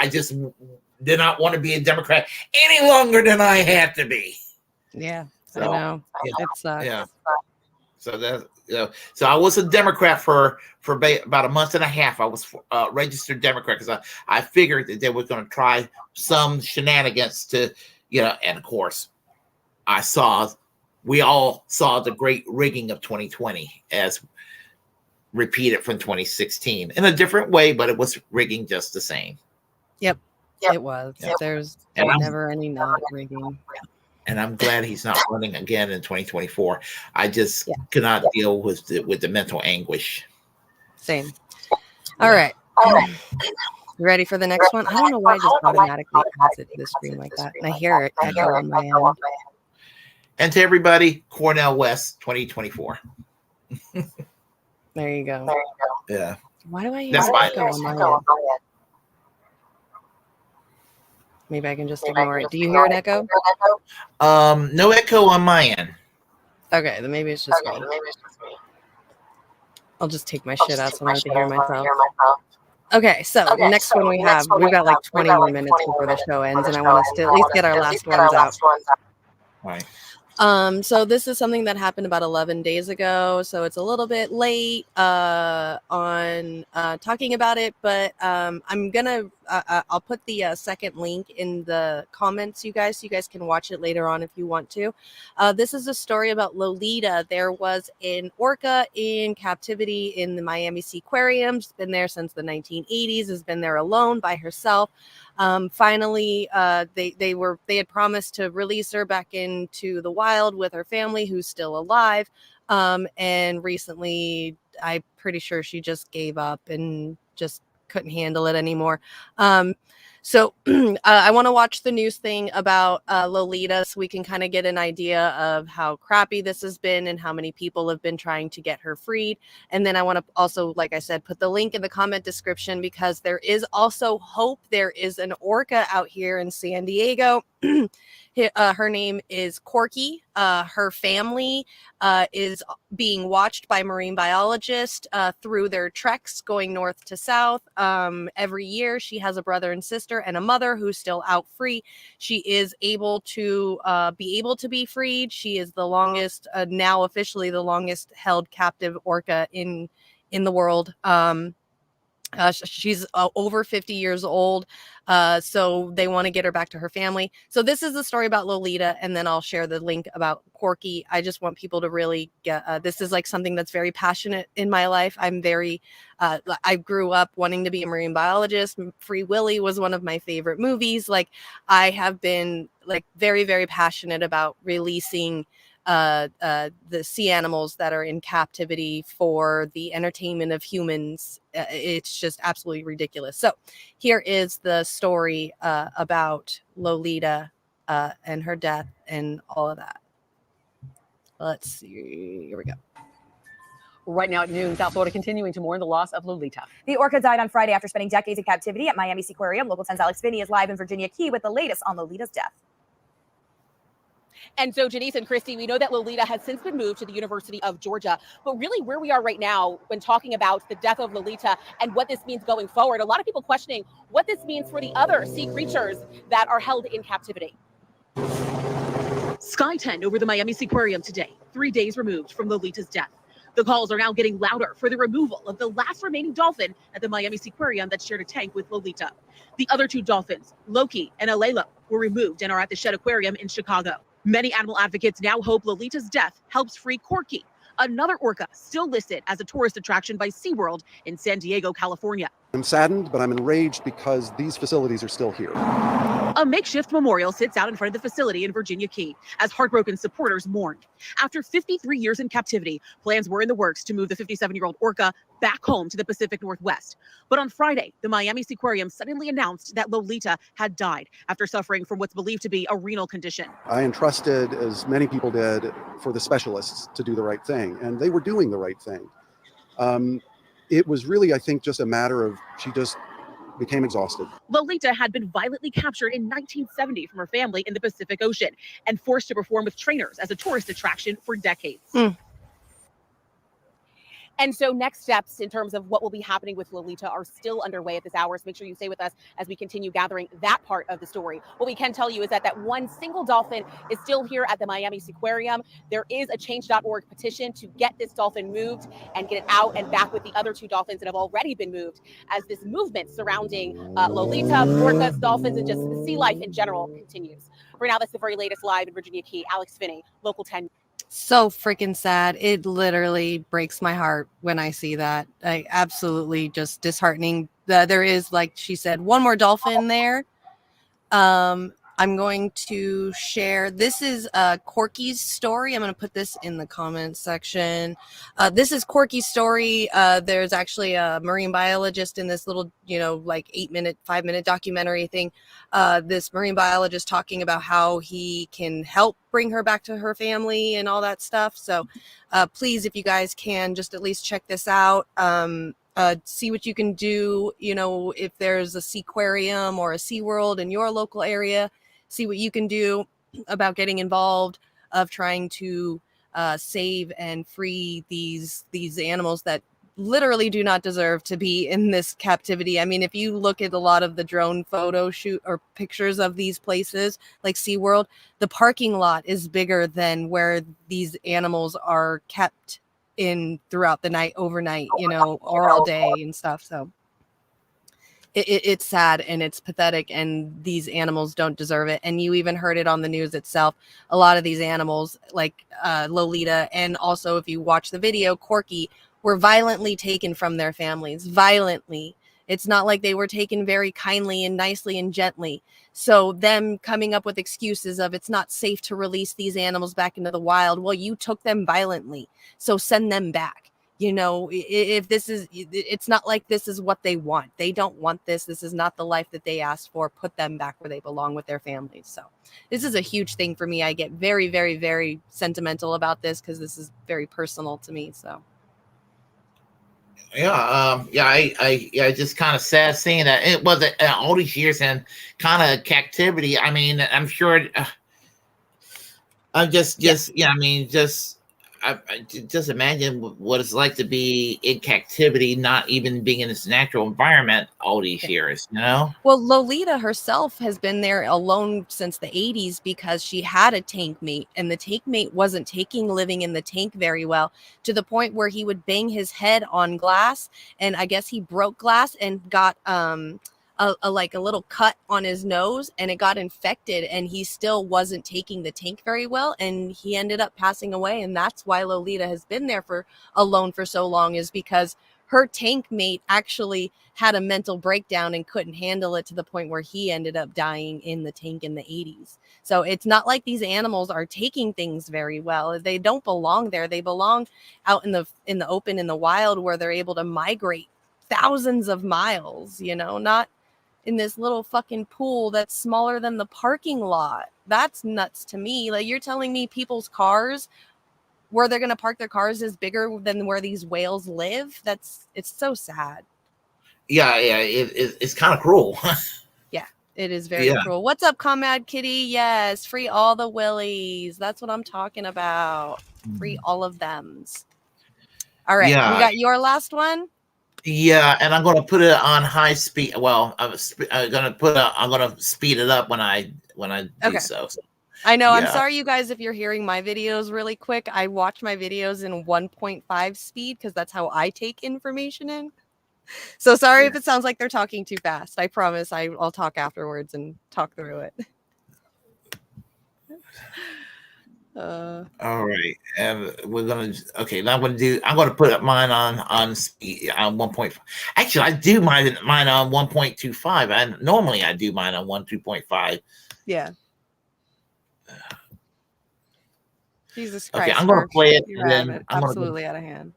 did not want to be a Democrat any longer than I had to be. Yeah, so, I know. It sucks. Yeah. So that so I was a Democrat for about a month and a half. I was registered Democrat because I figured that they were going to try some shenanigans to, and of course, we all saw the great rigging of 2020 as repeated from 2016 in a different way, but it was rigging just the same. Yep. It was. Yep. There's never any not rigging. And I'm glad he's not running again in 2024. I just cannot deal with the mental anguish. Same. All right. You ready for the next one? I don't know why I just automatically adds it to the screen like that. And I hear it echo on my end. And to everybody, Cornell West 2024. There you go. Yeah. Why do I hear echo on my end? Maybe I can just ignore it. Do you hear an echo? No echo on my end. Okay, then maybe it's just me. I'll just take my shit out so I don't have to hear myself. Okay, so next one we've got like 20 more minutes before the show ends, and I want us to at least get our last ones out. Right. So this is something that happened about 11 days ago, so it's a little bit late on talking about it, but I'm gonna I'll put the second link in the comments, you guys, so you guys can watch it later on if you want to. This is a story about Lolita. There was an orca in captivity in the Miami Sea Aquarium. She's been there since the 1980s, has been there alone by herself. Finally, they had promised to release her back into the wild with her family, who's still alive. And recently, I'm pretty sure she just gave up and just couldn't handle it anymore. So I want to watch the news thing about Lolita so we can kind of get an idea of how crappy this has been and how many people have been trying to get her freed. And then I want to also, like I said, put the link in the comment description because there is also hope. There is an orca out here in San Diego. Her name is Corky. Her family is being watched by marine biologists through their treks going north to south. Every year, she has a brother and sister and a mother who's still out free. She is able to be freed. She is the longest, now officially the longest held captive orca in the world. She's over 50 years old, so they want to get her back to her family. So this is the story about Lolita, and then I'll share the link about Corky. I just want people to really get this is like something that's very passionate in my life. I'm very I grew up wanting to be a marine biologist. Free Willy was one of my favorite movies. Like, I have been like very, very passionate about releasing the sea animals that are in captivity for the entertainment of humans. It's just absolutely ridiculous. So here is the story about Lolita and her death and all of that. Let's see. Here we go. Right now at noon, South Florida continuing to mourn the loss of Lolita. The orca died on Friday after spending decades in captivity at Miami's Aquarium. Local 10's Alex Finney is live in Virginia Key with the latest on Lolita's death. And so, Janice and Christy, we know that Lolita has since been moved to the University of Georgia. But really, where we are right now when talking about the death of Lolita and what this means going forward, a lot of people questioning what this means for the other sea creatures that are held in captivity. Sky 10 over the Miami Aquarium today, 3 days removed from Lolita's death. The calls are now getting louder for the removal of the last remaining dolphin at the Miami Aquarium that shared a tank with Lolita. The other two dolphins, Loki and Alelo, were removed and are at the Shed Aquarium in Chicago. Many animal advocates now hope Lolita's death helps free Corky, another orca still listed as a tourist attraction by SeaWorld in San Diego, California. I'm saddened, but I'm enraged because these facilities are still here. A makeshift memorial sits out in front of the facility in Virginia Key as heartbroken supporters mourned. After 53 years in captivity, plans were in the works to move the 57-year-old orca back home to the Pacific Northwest. But on Friday, the Miami Aquarium suddenly announced that Lolita had died after suffering from what's believed to be a renal condition. I entrusted, as many people did, for the specialists to do the right thing, and they were doing the right thing. It was really, I think, just a matter of she just became exhausted. Lolita had been violently captured in 1970 from her family in the Pacific Ocean and forced to perform with trainers as a tourist attraction for decades. And so next steps in terms of what will be happening with Lolita are still underway at this hour. So make sure you stay with us as we continue gathering that part of the story. What we can tell you is that one single dolphin is still here at the Miami Aquarium. There is a change.org petition to get this dolphin moved and get it out and back with the other two dolphins that have already been moved, as this movement surrounding Lolita, orcas, dolphins, and just sea life in general continues. For now, that's the very latest live in Virginia Key. Alex Finney, Local 10. So freaking sad. It literally breaks my heart when I see that. Like, absolutely just disheartening. There is, like she said, one more dolphin there. I'm going to share. This is Corky's story. I'm going to put this in the comments section. This is Corky's story. There's actually a marine biologist in this little, like 5-minute documentary thing. This marine biologist talking about how he can help bring her back to her family and all that stuff. So please, if you guys can, just at least check this out. See what you can do. If there's a Seaquarium or a SeaWorld in your local area, see what you can do about getting involved, of trying to save and free these animals that literally do not deserve to be in this captivity. I mean, if you look at a lot of the drone photo shoot or pictures of these places like SeaWorld, the parking lot is bigger than where these animals are kept in throughout the night, overnight, or all day and stuff. So it's sad and it's pathetic, and these animals don't deserve it. And you even heard it on the news itself. A lot of these animals, like Lolita, and also if you watch the video, Corky, were violently taken from their families. Violently. It's not like they were taken very kindly and nicely and gently. So them coming up with excuses of it's not safe to release these animals back into the wild. Well, you took them violently, so send them back. If this is, it's not like this is what they want. They don't want this. This is not the life that they asked for. Put them back where they belong with their families. So this is a huge thing for me. I get very, very, very sentimental about this because this is very personal to me. So. I just kind of sad seeing that it was all these years in kind of captivity. I mean, I'm sure. just imagine what it's like to be in captivity, not even being in this natural environment all these years, you know? Well, Lolita herself has been there alone since the 80s because she had a tank mate, and the tank mate wasn't taking living in the tank very well, to the point where he would bang his head on glass, and I guess he broke glass and got like a little cut on his nose, and it got infected, and he still wasn't taking the tank very well, and he ended up passing away. And that's why Lolita has been there for alone for so long, is because her tank mate actually had a mental breakdown and couldn't handle it, to the point where he ended up dying in the tank in the 80s. So it's not like these animals are taking things very well. They don't belong there. They belong out in the open, in the wild, where they're able to migrate thousands of miles, you know, not in this little fucking pool that's smaller than the parking lot. That's nuts to me. Like, you're telling me people's cars, where they're going to park their cars, is bigger than where these whales live? It's so sad. Yeah, it's kind of cruel. Yeah, it is very cruel. What's up, Comrade Kitty? Yes, free all the willies. That's what I'm talking about. Free all of thems. All right, Yeah. we got your last one. Yeah, and I'm going to put it on high speed. Well, I'm going to speed it up when I do so. I know. I'm Yeah. sorry, you guys, if you're hearing my videos really quick. I watch my videos in 1.5 speed because that's how I take information in. So sorry if it sounds like they're talking too fast. I promise I'll talk afterwards and talk through it. All right, and we're gonna now I'm gonna put mine on speed on 1.5. Actually, I do mine on 1.25. Normally I do mine on 1.2.5. Yeah. Jesus Okay, Christ. I'm gonna play it. You're And then I'm absolutely out of hand.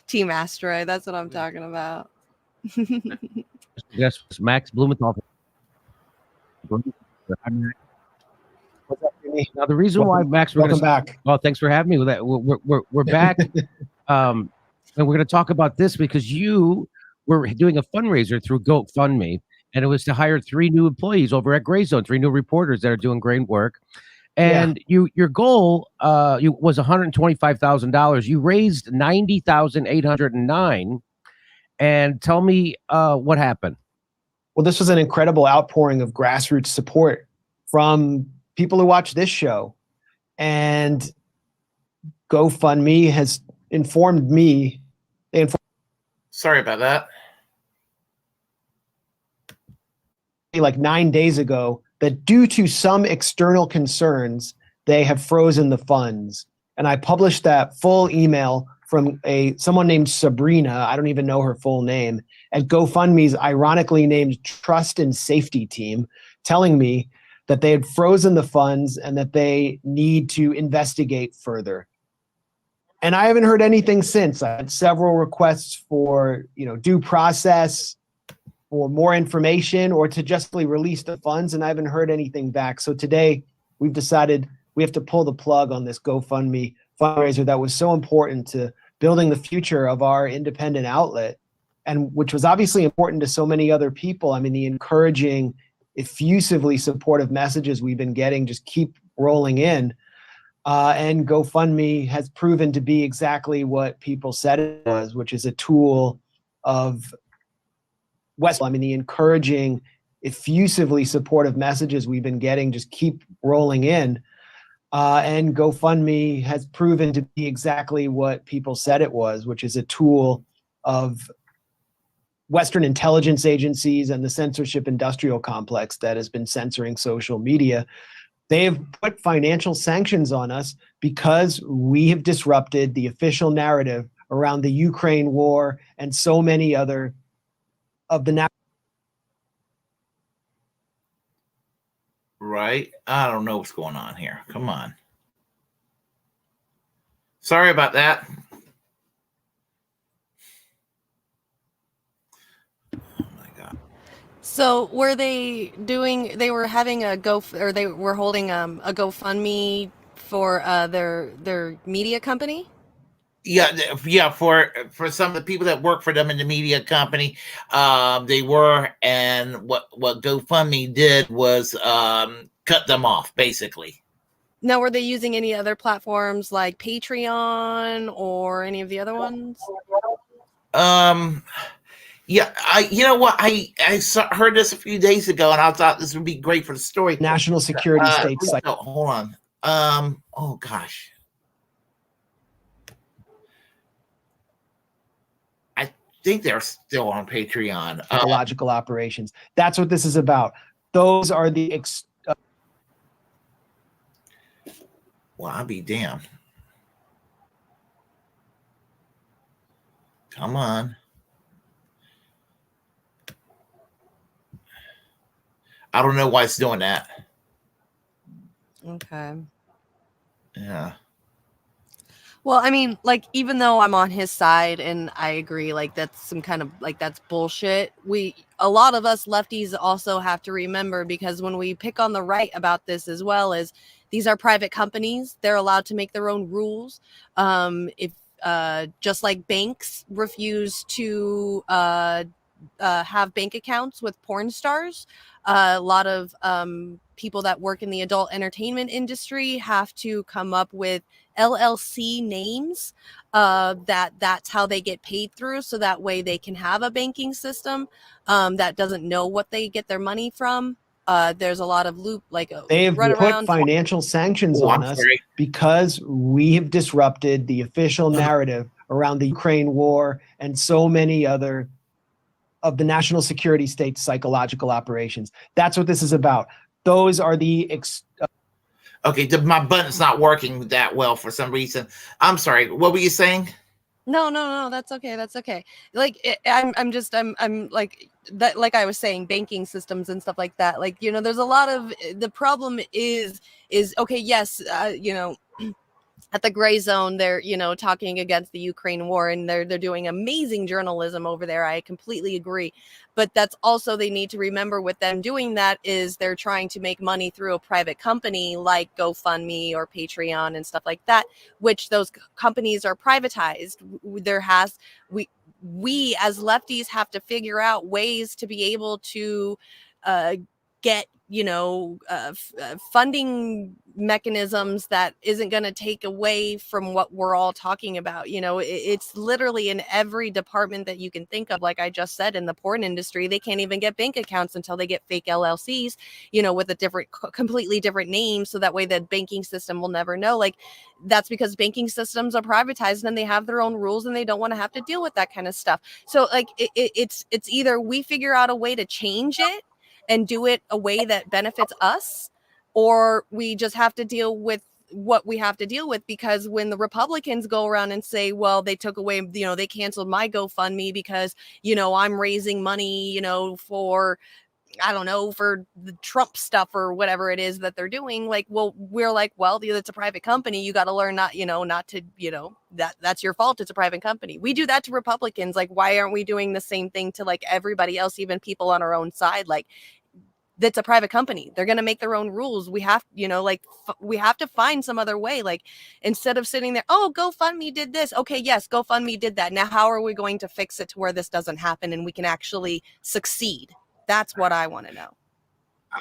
Team Asteroid. That's what I'm talking about. Yes, Max Blumenthal. Now the reason why Max, welcome back. Oh, thanks for having me with that. We're back, and we're going to talk about this because you were doing a fundraiser through GoFundMe, and it was to hire 3 new employees over at Gray Zone, 3 new reporters that are doing great work. And your goal was $125,000. You raised $90,809. And tell me what happened. Well, this was an incredible outpouring of grassroots support from people who watch this show. And GoFundMe has informed me. Sorry about that. Like 9 days ago, that due to some external concerns, they have frozen the funds. And I published that full email from someone named Sabrina, I don't even know her full name, at GoFundMe's ironically named Trust and Safety Team, telling me that they had frozen the funds and that they need to investigate further. And I haven't heard anything since. I had several requests for, due process, or more information, or to justly release the funds, and I haven't heard anything back. So today we've decided we have to pull the plug on this GoFundMe fundraiser that was so important to building the future of our independent outlet, and which was obviously important to so many other people. I mean, the encouraging, effusively supportive messages we've been getting just keep rolling in. And GoFundMe has proven to be exactly what people said it was, which is a tool of I mean, the encouraging, effusively supportive messages we've been getting just keep rolling in. And GoFundMe has proven to be exactly what people said it was, which is a tool of Western intelligence agencies and the censorship industrial complex that has been censoring social media. They have put financial sanctions on us because we have disrupted the official narrative around the Ukraine war and so many other of the Right. I don't know what's going on here. Come on. Sorry about that. So were they having they were holding a GoFundMe for their media company? Yeah. For some of the people that work for them in the media company, they were, and what GoFundMe did was cut them off, basically. Now, were they using any other platforms like Patreon or any of the other ones? Yeah, you know what? Heard this a few days ago, and I thought this would be great for the story. National security state site. No, hold on. Oh gosh. I think they're still on Patreon. Psychological operations. That's what this is about. Those are the well, I'll be damned. Come on. I don't know why it's doing that. Okay. Yeah. Well, I mean, like, even though I'm on his side and I agree, like, that's some kind of, like, that's bullshit. A lot of us lefties also have to remember, because when we pick on the right about this as well, is these are private companies. They're allowed to make their own rules. If just like banks refuse to have bank accounts with porn stars, a lot of people that work in the adult entertainment industry have to come up with LLC names that's how they get paid through, so that way they can have a banking system that doesn't know what they get their money from. There's a lot of they have run put around financial sanctions on us because we have disrupted the official narrative around the Ukraine war and so many other of the national security state's psychological operations. That's what this is about. Those are the okay, my button's not working that well for some reason. I'm sorry. What were you saying? No, that's okay. That's okay. Like, I'm like that, like I was saying, banking systems and stuff like that. Like, there's a lot of, the problem is okay. Yes. At the Gray Zone, they're, talking against the Ukraine war, and they're doing amazing journalism over there. I completely agree. But that's also, they need to remember, with them doing that, is they're trying to make money through a private company like GoFundMe or Patreon and stuff like that, which those companies are privatized. We as lefties have to figure out ways to be able to get funding mechanisms that isn't going to take away from what we're all talking about. It's literally in every department that you can think of. Like I just said, in the porn industry, they can't even get bank accounts until they get fake LLCs, with a completely different name, so that way the banking system will never know. Like, that's because banking systems are privatized and they have their own rules, and they don't want to have to deal with that kind of stuff. So like it's either we figure out a way to change it and do it a way that benefits us, or we just have to deal with what we have to deal with. Because when the Republicans go around and say, well, they took away, they canceled my GoFundMe because, I'm raising money, for, I don't know, for the Trump stuff or whatever it is that they're doing. Like, well, we're like, well, it's a private company. You got to learn not to, that's your fault. It's a private company. We do that to Republicans. Like, why aren't we doing the same thing to like everybody else, even people on our own side? Like, that's a private company. They're going to make their own rules. We have, we have to find some other way. Like, instead of sitting there, oh, GoFundMe did this. Okay, yes, GoFundMe did that. Now, how are we going to fix it to where this doesn't happen and we can actually succeed? That's what I want to know.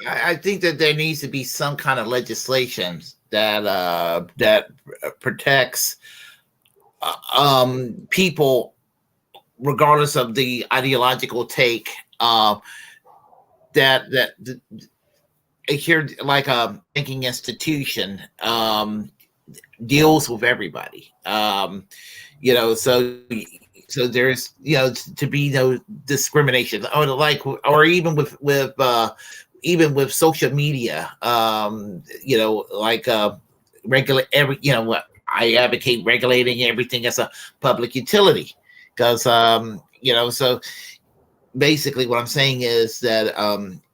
I think that there needs to be some kind of legislation that protects people, regardless of the ideological take. That here, like a banking institution, deals with everybody. So there's, to be no discrimination, or even with social media, regulate every, I advocate regulating everything as a public utility, because, so basically what I'm saying is that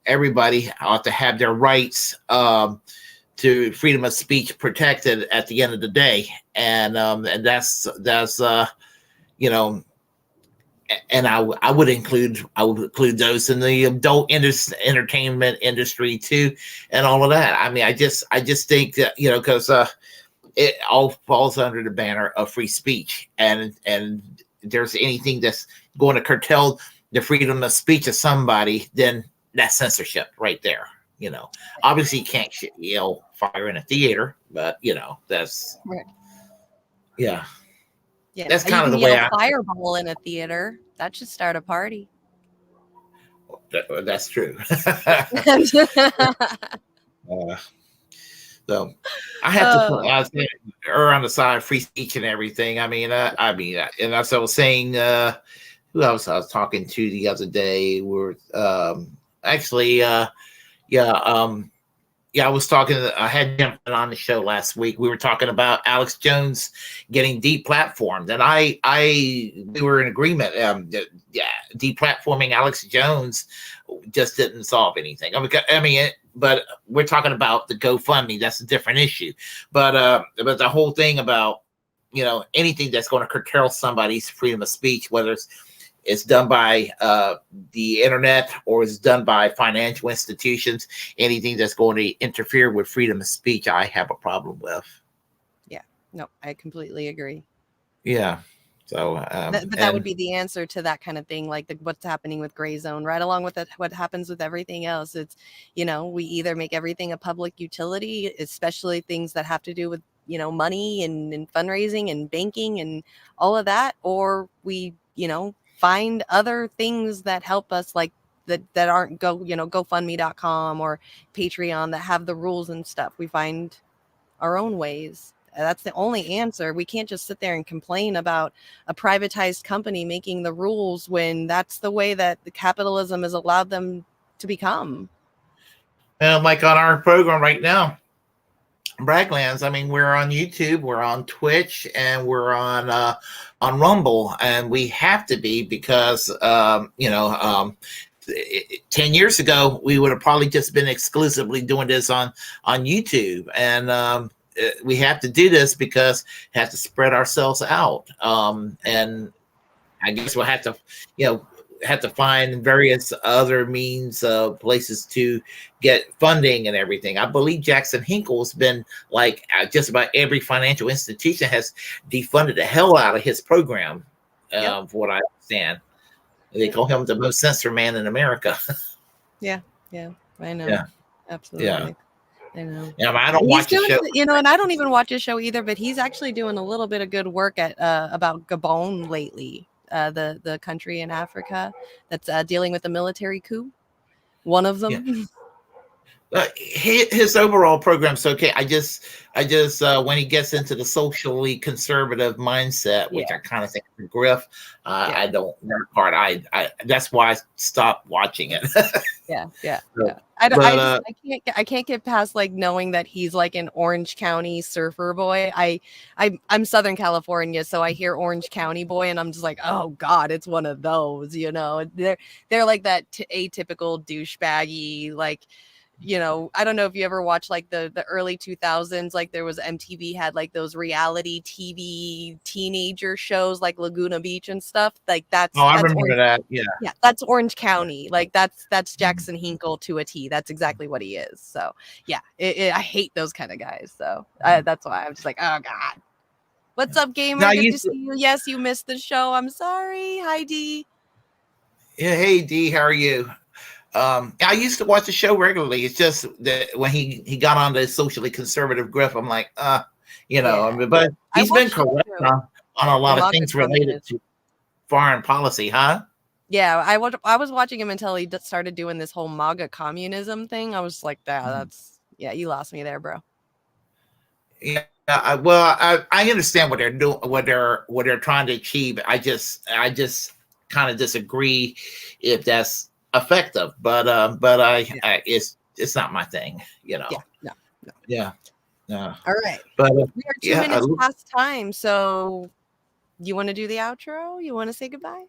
everybody ought to have their rights to freedom of speech protected at the end of the day. And that's and I would include those in the adult entertainment industry too, and all of that. I mean, I just think that, because it all falls under the banner of free speech, and there's anything that's going to curtail the freedom of speech of somebody, then that's censorship right there. Obviously you can't fire in a theater, but that's Right. yeah. Yeah, That's you kind of can the way yell I. fireball in a theater. That should start a party. That's true. So I have to put err on the side of free speech and everything. And as I was saying, who else I was talking to the other day? We're actually, I was talking. I had him on the show last week. We were talking about Alex Jones getting deplatformed, and we were in agreement. Deplatforming Alex Jones just didn't solve anything. But we're talking about the GoFundMe. That's a different issue. But the whole thing about anything that's going to curtail somebody's freedom of speech, whether it's done by the internet or it's done by financial institutions, anything that's going to interfere with freedom of speech, I have a problem with. Yeah, no, I completely agree. Yeah. So, but that would be the answer to that kind of thing, like what's happening with Gray Zone, right along with what happens with everything else. It's, we either make everything a public utility, especially things that have to do with, money and fundraising and banking and all of that, or we, find other things that help us, like that aren't GoFundMe.com or Patreon, that have the rules and stuff. We find our own ways. That's the only answer. We can't just sit there and complain about a privatized company making the rules when that's the way that the capitalism has allowed them to become. Like on our program right now, Bragglands, we're on YouTube, we're on Twitch, and we're on Rumble, and we have to be because 10 years ago we would have probably just been exclusively doing this on YouTube, and we have to do this because we have to spread ourselves out, and I guess we'll have to find various other means of places to get funding and everything. I believe Jackson Hinkle's been just about every financial institution has defunded the hell out of his program. For what I understand, they call him the most censored man in America. Yeah, I know. Yeah, absolutely. Yeah. I know. Yeah, I don't watch the show. And I don't even watch his show either, but he's actually doing a little bit of good work at about Gabon lately, the country in Africa that's dealing with the military coup. One of them. Yeah. His overall program's okay. I just when he gets into the socially conservative mindset, which I kind of think is a grift, I don't that part. I that's why I stopped watching it. Yeah. So, I can't get past knowing that he's like an Orange County surfer boy. I'm Southern California, so I hear Orange County boy, and I'm just like, oh God, it's one of those. They're like that atypical douchebaggy, I don't know if you ever watched the early 2000s, there was MTV had those reality TV teenager shows like Laguna Beach and stuff. That's I remember that. Yeah, that's Orange County. That's Jackson Hinkle to a T. That's exactly what he is. So yeah, I hate those kind of guys. So that's why I'm just like, oh God. What's up, gamer? Good to see you. Yes, you missed the show. I'm sorry. Hi, D. Yeah, hey D, how are you? I used to watch the show regularly. It's just that when he got on the socially conservative grift, I'm like, but he's been correct on a lot of things related to foreign policy, huh? Yeah, I was watching him until he started doing this whole MAGA communism thing. I was like, you lost me there, bro. Yeah, I understand what they're doing, what they're trying to achieve. I just kind of disagree if that's effective, but it's not my thing, No. Yeah. All right, but we are 2 minutes past time, so you want to do the outro? You want to say goodbye?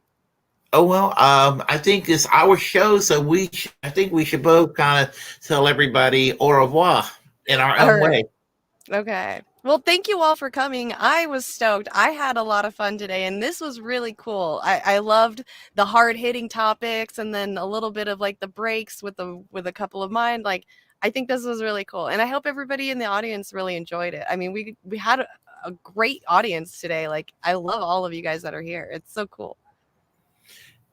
Oh well, I think it's our show, so I think we should both kind of tell everybody au revoir in our own way. Okay. Well, thank you all for coming. I was stoked. I had a lot of fun today, and this was really cool. I loved the hard-hitting topics, and then a little bit of the breaks with a couple of mine. I think this was really cool, and I hope everybody in the audience really enjoyed it. We had a great audience today. I love all of you guys that are here. It's so cool.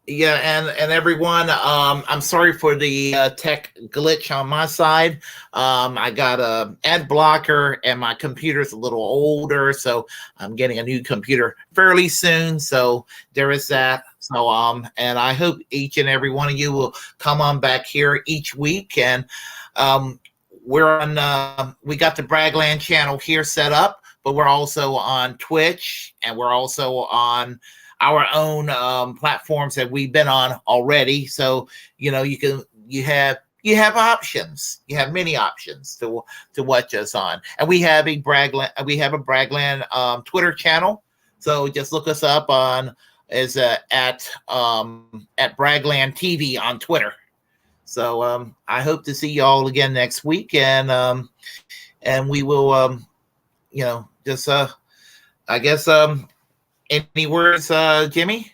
Yeah, and everyone, I'm sorry for the tech glitch on my side. I got a ad blocker, and my computer's a little older, so I'm getting a new computer fairly soon. So there is that. So and I hope each and every one of you will come on back here each week, and we're on. We got the Braggland channel here set up, but we're also on Twitch, and we're also on our own platforms that we've been on already. So you have options. You have many options to watch us on, and we have a Braggland Twitter channel. So just look us up on at Braggland TV on Twitter. So I hope to see y'all again next week, and we will just I guess any words, Jimmy?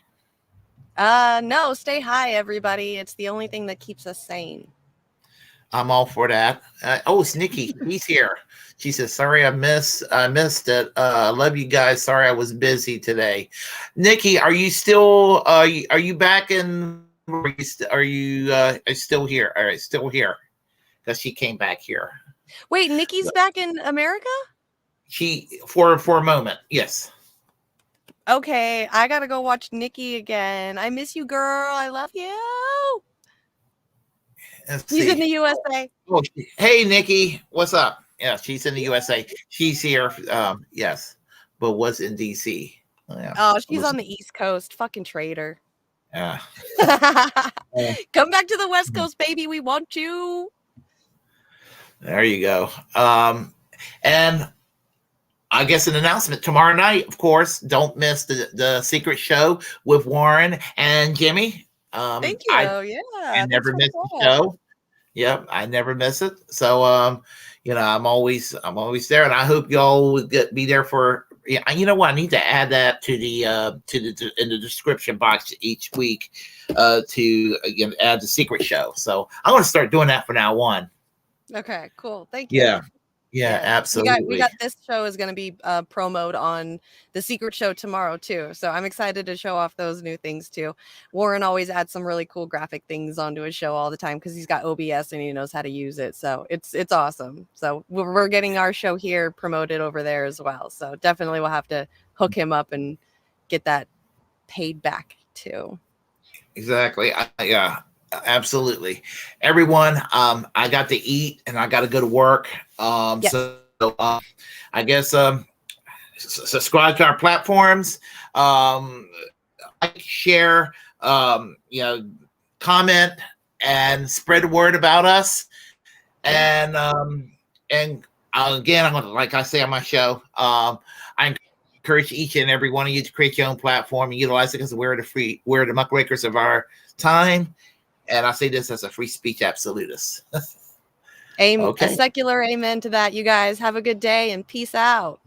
No, stay high, everybody. It's the only thing that keeps us sane. I'm all for that. It's Nikki. He's here. She says, "Sorry, I missed it. I love you guys. Sorry, I was busy today." Nikki, are you still? Are you back in? Are you still here? All right, still here, because she came back here. Wait, Nikki's back in America? She for a moment, yes. Okay, I gotta go watch Nikki again. I miss you, girl. I love you. She's in the USA. Oh, hey, Nikki, what's up? Yeah, she's in the USA. She's here. Yes, but was in DC. Yeah. Oh, she's on the East Coast. Fucking traitor. Yeah. Come back to the West Coast, baby. We want you. There you go. And I guess an announcement tomorrow night, of course. Don't miss the secret show with Warren and Jimmy. Thank you. I never miss the show. Yep, I never miss it. So I'm always there, and I hope y'all will be there for. Yeah, you know what? I need to add that to the in the description box each week to again add the secret show. So I'm going to start doing that from now on. Okay, cool. Thank you. Yeah, absolutely. We got this show is going to be promoted on the secret show tomorrow too. So I'm excited to show off those new things too. Warren always adds some really cool graphic things onto his show all the time because he's got OBS and he knows how to use it. So it's awesome. So we're getting our show here promoted over there as well. So definitely we'll have to hook him up and get that paid back too. Exactly. Yeah. Absolutely. Everyone, I got to eat and I got to go to work. Yes. So I guess subscribe to our platforms, like, share, comment and spread the word about us. And again, I'm going to, like I say on my show, I encourage each and every one of you to create your own platform and utilize it because we're the muckrakers of our time. And I say this as a free speech absolutist. Amen. Okay. A secular amen to that. You guys have a good day and peace out.